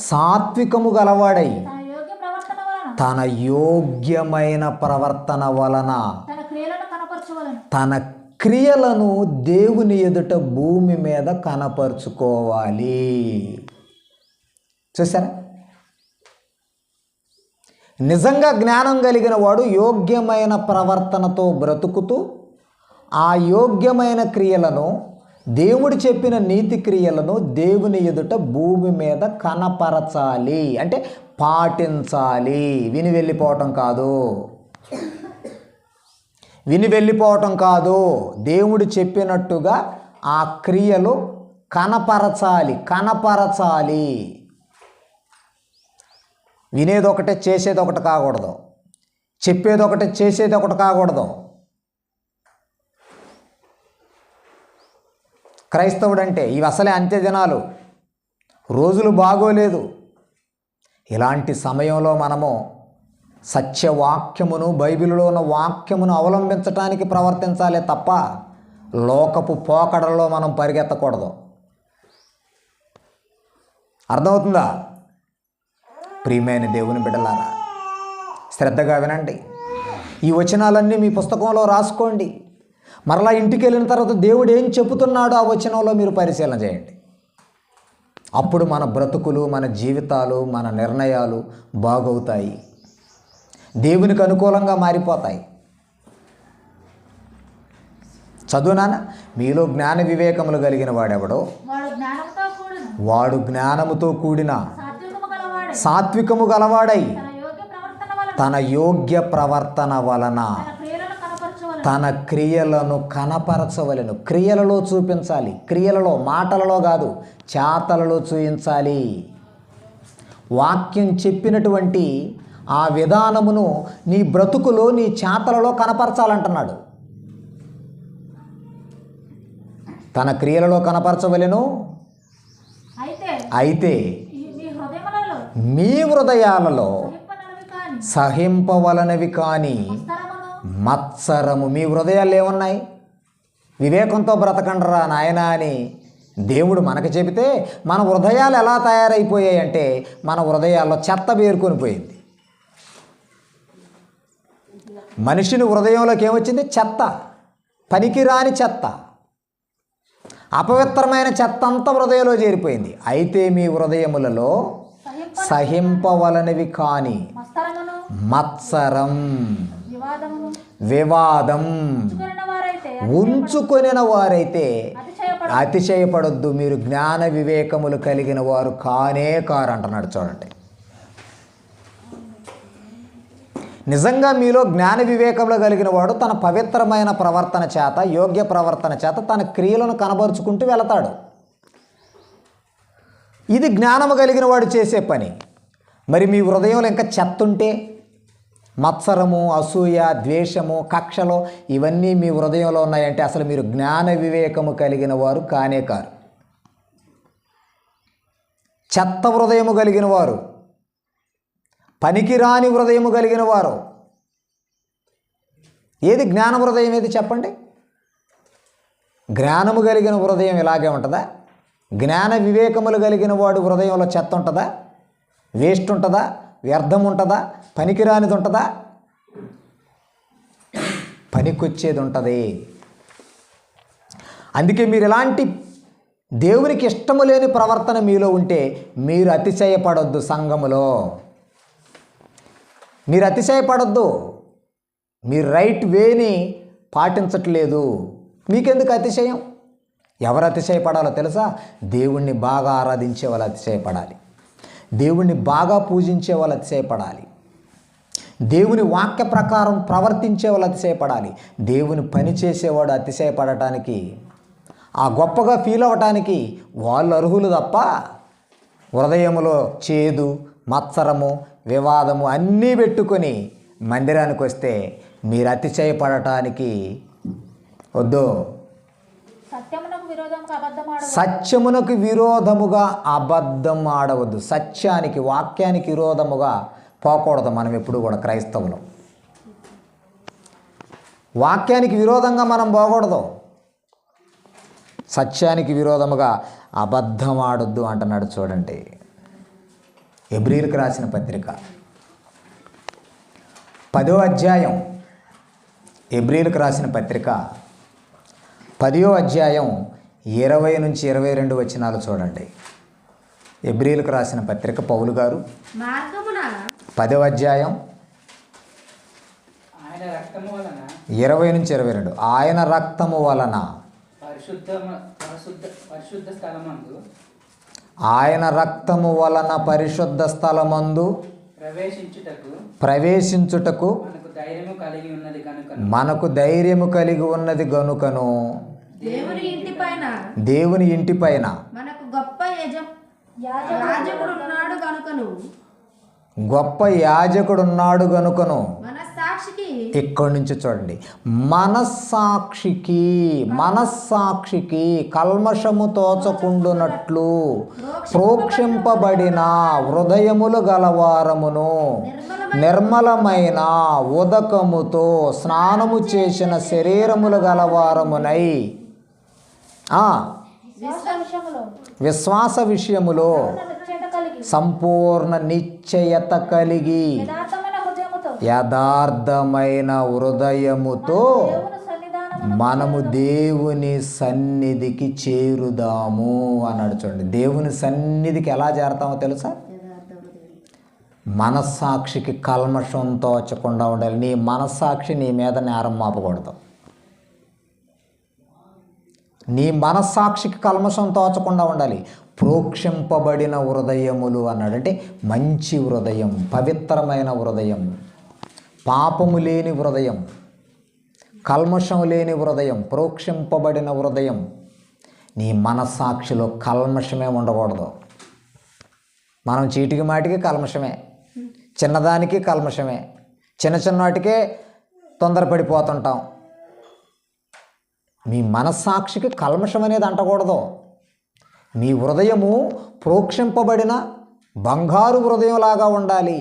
సాత్వికము గలవాడై తన యోగ్యమైన ప్రవర్తన వలన తన క్రియలను దేవుని ఎదుట భూమి మీద కనపరుచుకోవాలి. చూసారా? నిజంగా జ్ఞానం కలిగిన వాడు యోగ్యమైన ప్రవర్తనతో బ్రతుకుతూ ఆ యోగ్యమైన క్రియలను దేవుడు చెప్పిన నీతి క్రియలను దేవుని ఎదుట భూమి మీద కనపరచాలి, అంటే పాటించాలి. విని వెళ్ళిపోవటం కాదు, విని వెళ్ళిపోవటం కాదు. దేవుడు చెప్పినట్టుగా ఆ క్రియలు కనపరచాలి. వినేది ఒకటే, చేసేది ఒకటి కాకూడదు. చెప్పేది ఒకటి, చేసేది ఒకటి కాకూడదు. క్రైస్తవుడు అంటే ఇవి అసలే అంత్య దినాలు, రోజులు బాగోలేదు. ఇలాంటి సమయంలో మనము సత్యవాక్యమును, బైబిల్లో ఉన్న వాక్యమును అవలంబించటానికి ప్రవర్తించాలే తప్ప లోకపు పోకడల్లో మనం పరిగెత్తకూడదు. అర్థమవుతుందా? ప్రియమైన దేవుని బిడ్డలారా, శ్రద్ధగా వినండి. ఈ వచనాలన్నీ మీ పుస్తకంలో రాసుకోండి. మరలా ఇంటికి వెళ్ళిన తర్వాత దేవుడు ఏం చెబుతున్నాడో ఆ వచనంలో మీరు పరిశీలన చేయండి. అప్పుడు మన బ్రతుకులు, మన జీవితాలు, మన నిర్ణయాలు బాగవుతాయి, దేవునికి అనుకూలంగా మారిపోతాయి. చదువునాన, మీలో జ్ఞాన వివేకములు కలిగిన వాడెవడో వాడు జ్ఞానముతో కూడిన సాత్వికము గలవాడై తన యోగ్య ప్రవర్తన వలన తన క్రియలను కనపరచవలెను. క్రియలలో చూపించాలి. క్రియలలో, మాటలలో కాదు, చేతలలో చూపించాలి. వాక్యం చెప్పినటువంటి ఆ విధానమును నీ బ్రతుకులో, నీ చేతలలో కనపరచాలంటున్నాడు. తన క్రియలలో కనపరచవలెను. అయితే మీ హృదయాలలో సహింపవలనవి కాని మత్సరము. మీ హృదయాలు ఏమున్నాయి? వివేకంతో బ్రతకండరా నాయనా అని దేవుడు మనకు చెబితే మన హృదయాలు ఎలా తయారైపోయాయి అంటే మన హృదయాల్లో చెత్త పేరుకొని పోయింది. మనిషిని హృదయంలోకి ఏమొచ్చింది? చెత్త, పనికిరాని చెత్త, అపవిత్రమైన చెత్త అంతా హృదయంలో చేరిపోయింది. అయితే మీ హృదయములలో సహింపవలనవి కాని మత్సరం, వివాదం ఉంచుకొనిన వారైతే అతిశయపడొద్దు. మీరు జ్ఞాన వివేకములు కలిగిన వారు కానే కారు అంటున్నాడు. చూడండి, నిజంగా మీలో జ్ఞాన వివేకంలో కలిగిన వాడు తన పవిత్రమైన ప్రవర్తన చేత, యోగ్య ప్రవర్తన చేత తన క్రియలను కనబరుచుకుంటూ వెళతాడు. ఇది జ్ఞానము కలిగిన వాడు చేసే పని. మరి మీ హృదయంలో ఇంకా చెత్త ఉంటే, మత్సరము, అసూయ, ద్వేషము, కక్షలు ఇవన్నీ మీ హృదయంలో ఉన్నాయంటే అసలు మీరు జ్ఞాన వివేకము కలిగిన వారు కానే కారు. చెత్త హృదయము కలిగిన వారు, పనికిరాని హృదయము కలిగిన వారు. ఏది జ్ఞాన హృదయం? ఏది చెప్పండి? జ్ఞానము కలిగిన హృదయం ఇలాగే ఉంటుందా? జ్ఞాన వివేకములు కలిగిన వాడు హృదయంలో చెత్త ఉంటుందా? వేస్ట్ ఉంటుందా? వ్యర్థం ఉంటుందా? పనికిరానిది ఉంటుందా? పనికొచ్చేది ఉంటుంది. అందుకే మీరు ఇలాంటి దేవునికి ఇష్టము లేని ప్రవర్తన మీలో ఉంటే మీరు అతిశయపడొద్దు. సంఘములో మీరు అతిశయపడొద్దు. మీరు రైట్ వేని పాటించట్లేదు, మీకెందుకు అతిశయం? ఎవరు అతిశయపడాలో తెలుసా? దేవుణ్ణి బాగా ఆరాధించే వాళ్ళు అతిశయపడాలి, దేవుణ్ణి బాగా పూజించే వాళ్ళు అతిశయపడాలి, దేవుని వాక్య ప్రకారం ప్రవర్తించే వాళ్ళు అతిశయపడాలి. దేవుని పని చేసేవాడు అతిశయపడటానికి, ఆ గొప్పగా ఫీల్ అవ్వటానికి వాళ్ళు అర్హులు తప్ప హృదయములో చేదు, మత్సరము, వివాదము అన్నీ పెట్టుకొని మందిరానికి వస్తే మీరు అతిశయపడటానికి వద్దు. సత్యమునకు విరోధముగా అబద్ధం ఆడవద్దు. సత్యానికి, వాక్యానికి విరోధముగా పోకూడదు. మనం ఎప్పుడు కూడా క్రైస్తవులు వాక్యానికి విరోధంగా మనం పోకూడదు. సత్యానికి విరోధముగా అబద్ధం ఆడొద్దు అంటున్నాడు. చూడండి, హెబ్రీయులకు రాసిన పత్రిక 10వ అధ్యాయం, హెబ్రీయులకు రాసిన పత్రిక 10వ అధ్యాయం 20 నుంచి 22 వచనాలు చూడండి. హెబ్రీయులకు రాసిన పత్రిక పౌలు గారు 10వ అధ్యాయం 20 నుంచి 22. ఆయన రక్తము వలన పరిశుద్ధ స్థలమందు ఆయన రక్తము వలన పరిశుద్ధ స్థలమందు ప్రవేశించుటకు మనకు ధైర్యము కలిగి ఉన్నది గనుకను దేవుని ఇంటిపైన మనకు గొప్ప యాజకుడున్నాడు గనుకను మనస్సాక్షికి ఇక్కడి నుంచి చూడండి, మనస్సాక్షికి కల్మషము తోచకుండునట్లు ప్రోక్షింపబడిన హృదయములు గలవారమును నిర్మలమైన ఉదకముతో స్నానము చేసిన శరీరములు గలవారమునై విశ్వాస విషయములో సంపూర్ణ నిశ్చయత కలిగి యథార్థమైన హృదయముతో మనము దేవుని సన్నిధికి చేరుదాము అన్నాడు. చూడండి, దేవుని సన్నిధికి ఎలా చేరతామో తెలుసా? మనస్సాక్షికి కల్మషం తోచకుండా ఉండాలి. నీ మనస్సాక్షి నీ మీద నేరం మాపకూడదు. నీ మనస్సాక్షికి కల్మషం తోచకుండా ఉండాలి. ప్రోక్షింపబడిన హృదయములు అన్నాడు. అంటే మంచి హృదయం, పవిత్రమైన హృదయం, పాపము లేని హృదయం, కల్మషం లేని హృదయం, ప్రోక్షింపబడిన హృదయం. నీ మనస్సాక్షిలో కల్మషమే ఉండకూడదు. మనం చీటికి మాటికి కల్మషమే, చిన్నదానికి కల్మషమే, చిన్న వాటికే తొందరపడిపోతుంటాం. మీ మనస్సాక్షికి కల్మషం అనేది అంటకూడదు. మీ హృదయము ప్రోక్షింపబడిన బంగారు హృదయంలాగా ఉండాలి.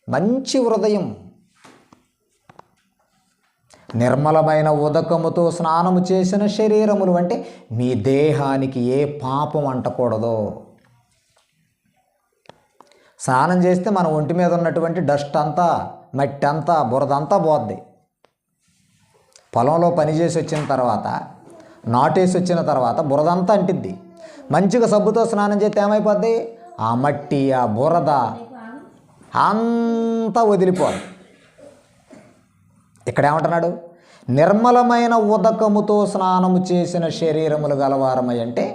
మంచి హృదయం, నిర్మలమైన ఉదకముతో స్నానము చేసిన శరీరములు. అంటే మీ దేహానికి ఏ పాపం అంటకూడదు. స్నానం చేస్తే మన ఒంటి మీద ఉన్నటువంటి డస్ట్ అంతా, మట్టి అంతా, బురద అంతా పోద్ది. పొలంలో పనిచేసి వచ్చిన తర్వాత, నాటేసి వచ్చిన తర్వాత బురదంతా అంటిద్ది. మంచిగా సబ్బుతో స్నానం చేస్తే ఏమైపోద్ది? ఆ మట్టి, ఆ బురద అంతా వదిలిపోదు. ఇక్కడ ఏమంటున్నాడు? నిర్మలమైన ఉదకముతో స్నానము చేసిన శరీరములు గలవారమై. అంటే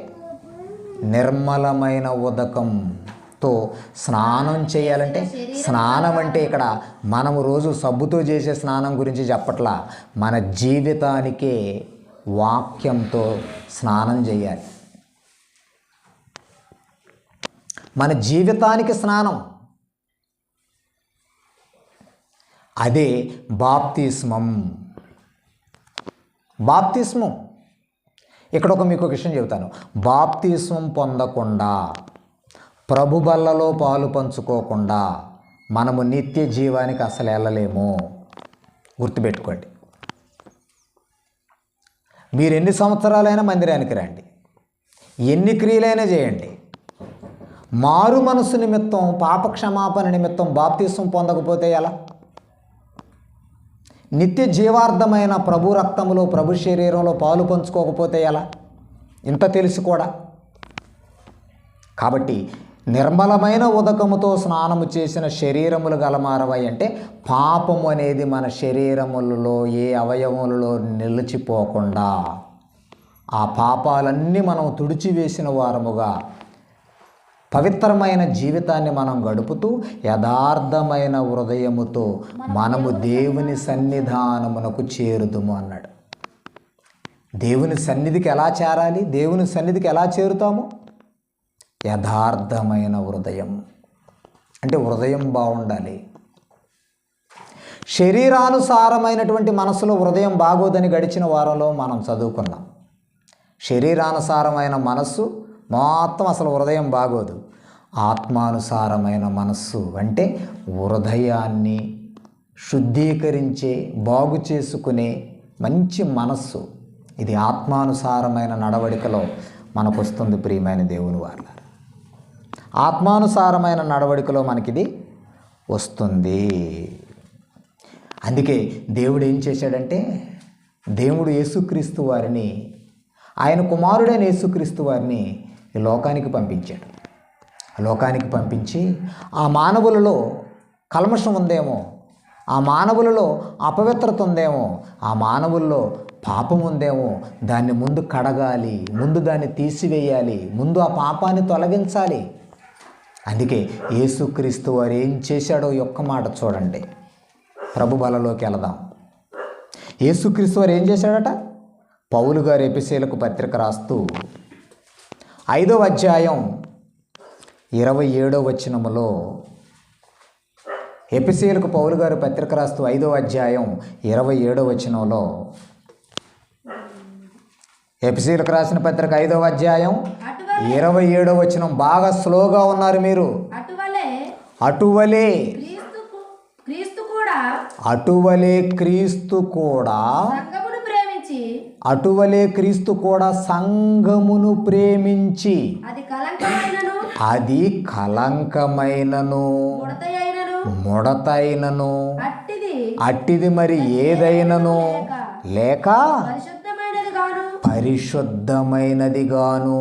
నిర్మలమైన ఉదకంతో స్నానం చేయాలంటే, స్నానం అంటే ఇక్కడ మనము రోజు సబ్బుతో చేసే స్నానం గురించి చెప్పట్లా. మన జీవితానికే వాక్యంతో స్నానం చేయాలి. మన జీవితానికి స్నానం, అదే బాప్తిస్మం. బాప్తిస్మం ఇక్కడ మీకు ఒక విషయం చెబుతాను. బాప్తిస్మం పొందకుండా, ప్రభు బల్లలో పాలు పంచుకోకుండా మనము నిత్య జీవానికి అసలు వెళ్ళలేము. గుర్తుపెట్టుకోండి. మీరు ఎన్ని సంవత్సరాలైనా మందిరానికి రండి, ఎన్ని క్రియలైనా చేయండి, మారు మనసు నిమిత్తం, పాపక్షమాపణ నిమిత్తం బాప్తిస్మం పొందకపోతే ఎలా? నిత్య జీవార్థమైన ప్రభు రక్తములో, ప్రభు శరీరంలో పాలు పంచుకోకపోతే ఎలా? ఇంత తెలిసి కూడా. కాబట్టి నిర్మలమైన ఉదకముతో స్నానము చేసిన శరీరములు గలమారవై. అంటే పాపము అనేది మన శరీరములలో ఏ అవయవములలో నిలిచిపోకుండా, ఆ పాపాలన్నీ మనం తుడిచివేసిన వారముగా పవిత్రమైన జీవితాన్ని మనం గడుపుతూ యథార్థమైన హృదయముతో మనము దేవుని సన్నిధానమునకు చేరుదుము అన్నాడు. దేవుని సన్నిధికి ఎలా చేరాలి? దేవుని సన్నిధికి ఎలా చేరుతాము? యథార్థమైన హృదయం. అంటే హృదయం బాగుండాలి. శరీరానుసారమైనటువంటి మనసులో హృదయం బాగోదని గడిచిన వారంలో మనం చదువుకున్నాం. శరీరానుసారమైన మనస్సు మొత్తం అసలు హృదయం బాగోదు. ఆత్మానుసారమైన మనస్సు అంటే హృదయాన్ని శుద్ధీకరించే, బాగు చేసుకునే మంచి మనస్సు. ఇది ఆత్మానుసారమైన నడవడికలో మనకు వస్తుంది. ప్రియమైన దేవుని వారు, ఆత్మానుసారమైన నడవడికలో మనకిది వస్తుంది. అందుకే దేవుడు ఏం చేశాడంటే, దేవుడు యేసుక్రీస్తు వారిని, ఆయన కుమారుడైన యేసుక్రీస్తు వారిని ఈ లోకానికి పంపించాడు. లోకానికి పంపించి ఆ మానవులలో కల్మషం ఉందేమో, ఆ మానవులలో అపవిత్రత ఉందేమో, ఆ మానవుల్లో పాపం ఉందేమో, దాన్ని ముందు కడగాలి, ముందు దాన్ని తీసివేయాలి, ముందు ఆ పాపాన్ని తొలగించాలి. అందుకే యేసుక్రీస్తు వారు ఏం చేశాడో ఒక్క మాట చూడండి. ప్రభు బలలోకి వెళదాం. యేసుక్రీస్తు వారు ఏం చేశాడట? పౌలు గారు ఎఫెసీయులకు పత్రిక రాస్తూ 5వ అధ్యాయం 27వ వచనములో, ఎఫెసీయులకు పౌలు గారు పత్రిక రాస్తూ 5వ అధ్యాయం 27వ వచనంలో, ఎఫెసీయులకు రాసిన పత్రిక 5వ అధ్యాయం 27వ వచనం. బాగా స్లోగా ఉన్నారు మీరు. అటువలే క్రీస్తు కూడా సంఘమును ప్రేమించి అది కలంకమైనను ముడతైనను అట్టిది మరి ఏదైనను లేక పరిశుద్ధమైనది గాను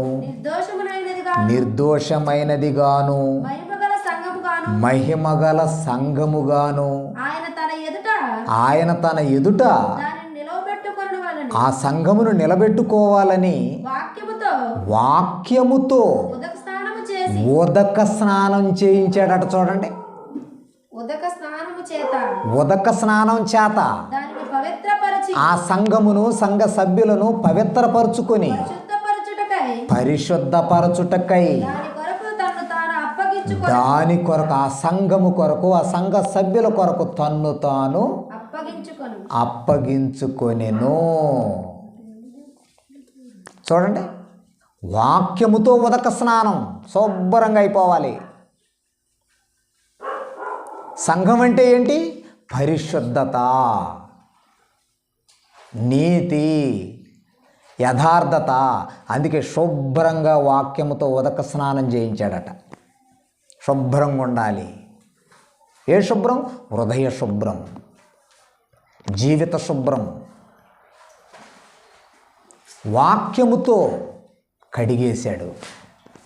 నిర్దోషమైనది గాను మహిమగల సంఘముగాను ఆయన తన ఎదుట ఆ సంఘమును నిలబెట్టుకోవాలని వాక్యముతో ఉదక స్నానం చేయించాడట. చూడండి, ఉదక స్నానం చేత ఆ సంఘమును, సంఘ సభ్యులను పవిత్రపరచుకొని పరిశుద్ధపరచుటకై దాని కొరకు, ఆ సంఘము కొరకు, ఆ సంఘ సభ్యుల కొరకు తన్ను తాను అప్పగించుకొనెను. చూడండి, వాక్యముతో ఉదక స్నానం శుభ్రంగా అయిపోవాలి. సంఘం అంటే ఏంటి? పరిశుద్ధత, నీతి, యథార్థత. అందుకే శుభ్రంగా వాక్యముతో ఉదక స్నానం చేయించాడట. శుభ్రంగా ఉండాలి. ఏ శుభ్రం? హృదయ శుభ్రం, జీవిత శుభ్రం. వాక్యముతో కడిగేశాడు.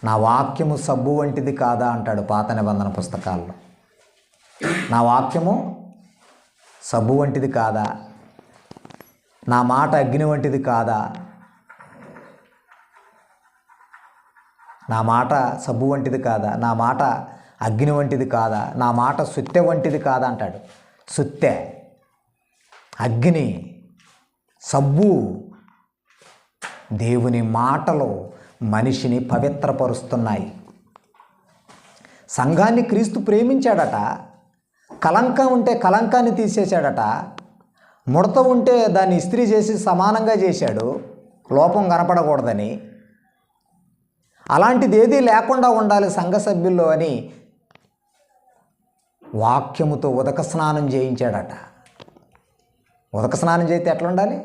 నా వాక్యము సబ్బు వంటిది కాదా అంటాడు పాత నిబంధన పుస్తకాల్లో. నా వాక్యము సబ్బు వంటిది కాదా? నా మాట అగ్ని వంటిది కాదా? నా మాట సబ్బు వంటిది కాదా? నా మాట అగ్ని వంటిది కాదా? నా మాట సుత్తె వంటిది కాదా అంటాడు. సుత్తె, అగ్ని, సబ్బు. దేవుని మాటలు మనిషిని పవిత్రపరుస్తున్నాయి. సంఘాన్ని క్రీస్తు ప్రేమించాడట. కలంకం ఉంటే కలంకాన్ని తీసేశాడట. ముడత ఉంటే దాన్ని ఇస్త్రీ చేసి సమానంగా చేశాడు, లోపం కనపడకూడదని. అలాంటిది ఏదీ లేకుండా ఉండాలి సంఘ సభ్యుల్లో అని వాక్యముతో ఉదక స్నానం చేయించాడట. ఉదక స్నానం చేస్తే ఎట్లా ఉండాలి?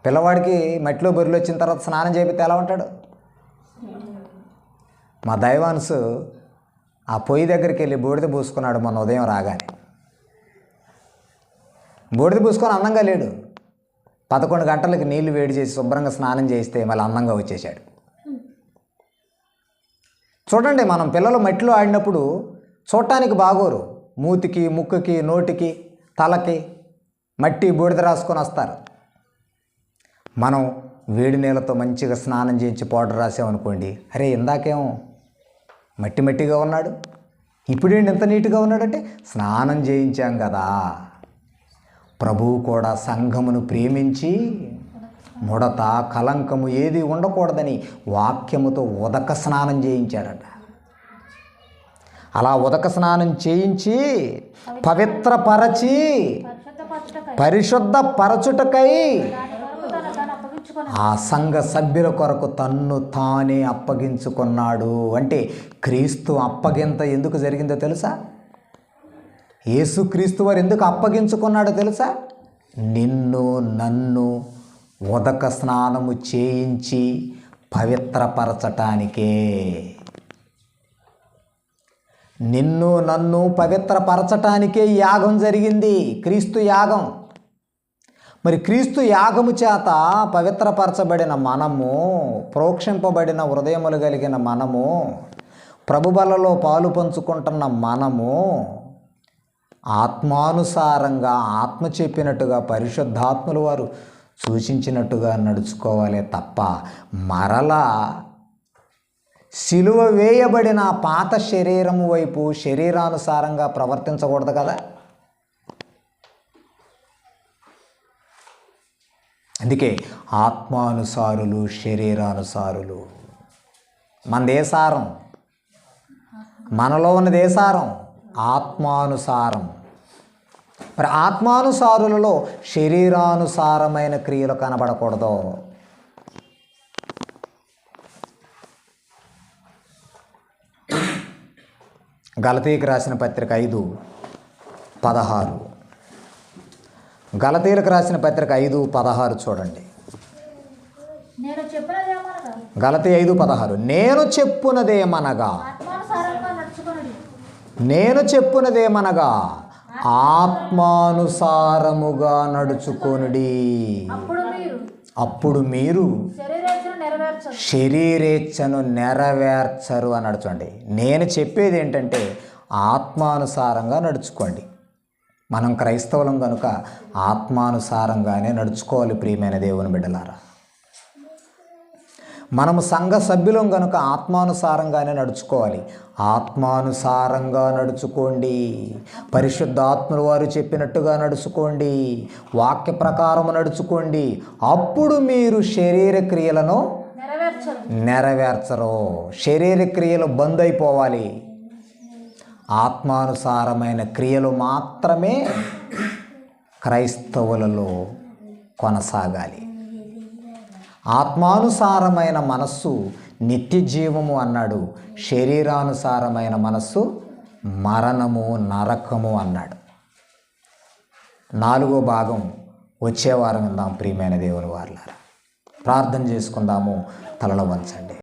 పిల్లవాడికి మట్టిలో బొరిలో వచ్చిన తర్వాత స్నానం చేపితే ఎలా ఉంటాడు? మా దైవాన్సు ఆ పొయ్యి దగ్గరికి వెళ్ళి బూడిద పూసుకున్నాడు మొన్న ఉదయం రాగానే. బూడిద పూసుకొని అందంగా లేడు. 11 గంటలకి నీళ్లు వేడి చేసి శుభ్రంగా స్నానం చేస్తే మళ్ళీ అందంగా వచ్చేసాడు. చూడండి, మనం పిల్లలు మట్టిలో ఆడినప్పుడు చూడటానికి బాగోరు. మూతికి, ముక్కుకి, నోటికి, తలకి మట్టి బూడిద రాసుకొని వస్తారు. మనం వేడి నీళ్ళతో మంచిగా స్నానం చేయించి పౌడర్ రాసామనుకోండి, అరే ఇందాకేమో మట్టి మట్టిగా ఉన్నాడు, ఇప్పుడేంటి ఎంత నీట్గా ఉన్నాడంటే స్నానం చేయించాం కదా. ప్రభువు కూడా సంఘమును ప్రేమించి ముడత, కలంకము ఏది ఉండకూడదని వాక్యముతో ఉదక స్నానం చేయించాడట. అలా ఉదక స్నానం చేయించి పవిత్రపరచి పరిశుద్ధపరచుటకై ఆ సంఘ సభ్యుల కొరకు తన్ను తానే అప్పగించుకున్నాడు. అంటే క్రీస్తు అప్పగింత ఎందుకు జరిగిందో తెలుసా? యేసుక్రీస్తు వారు ఎందుకు అప్పగించుకున్నాడో తెలుసా? నిన్ను నన్ను ఉదక స్నానము చేయించి పవిత్రపరచటానికే. నిన్ను నన్ను పవిత్రపరచటానికే యాగం జరిగింది, క్రీస్తు యాగం. మరి క్రీస్తు యాగము చేత పవిత్రపరచబడిన మనము, ప్రోక్షింపబడిన హృదయములు కలిగిన మనము, ప్రభుబలలో పాలు పంచుకుంటున్న మనము ఆత్మానుసారంగా ఆత్మ చెప్పినట్టుగా పరిశుద్ధాత్ముల వారు సూచించినట్టుగా నడుచుకోవాలే తప్ప మరలా సిలువ వేయబడిన పాత శరీరము వైపు శరీరానుసారంగా ప్రవర్తించకూడదు కదా. అందుకే ఆత్మానుసారులు శరీరానుసారులు. మనదే సారం, మనలో ఉన్నదే సారం, ఆత్మానుసారం. మరి ఆత్మానుసారులలో శరీరానుసారమైన క్రియలు కనబడకూడదు. గలతీకి రాసిన పత్రిక 5:16. గలతీలకు రాసిన పత్రిక 5:16 చూడండి. నేను చెప్పినదేమనగా గలతీ 5:16. నేను చెప్పునదేమనగా ఆత్మానుసారంగా నడుచుకొనుడి. నేను చెప్పునదేమనగా ఆత్మానుసారముగా నడుచుకొనుడి. అప్పుడు మీరు శరీరేచ్ఛను నెరవేర్చరు అని నడుచండి. నేను చెప్పేది ఏంటంటే ఆత్మానుసారంగా నడుచుకోండి. మనం క్రైస్తవులం కనుక ఆత్మానుసారంగానే నడుచుకోవాలి. ప్రియమైన దేవుని బిడ్డలారా, మనము సంఘ సభ్యులం కనుక ఆత్మానుసారంగానే నడుచుకోవాలి. ఆత్మానుసారంగా నడుచుకోండి. పరిశుద్ధాత్ముల వారు చెప్పినట్టుగా నడుచుకోండి. వాక్య ప్రకారం నడుచుకోండి. అప్పుడు మీరు శరీర క్రియలను నెరవేర్చరు. శరీర క్రియలు బంద్ అయిపోవాలి. ఆత్మానుసారమైన క్రియలు మాత్రమే క్రైస్తవులలో కొనసాగాలి. ఆత్మానుసారమైన మనస్సు నిత్య జీవము అన్నాడు. శరీరానుసారమైన మనస్సు మరణము, నరకము అన్నాడు. 4వ భాగం వచ్చే వారం విందాం. ప్రియమైన దేవుని వారలారా, ప్రార్థన చేసుకుందాము. తలలో వంచండి.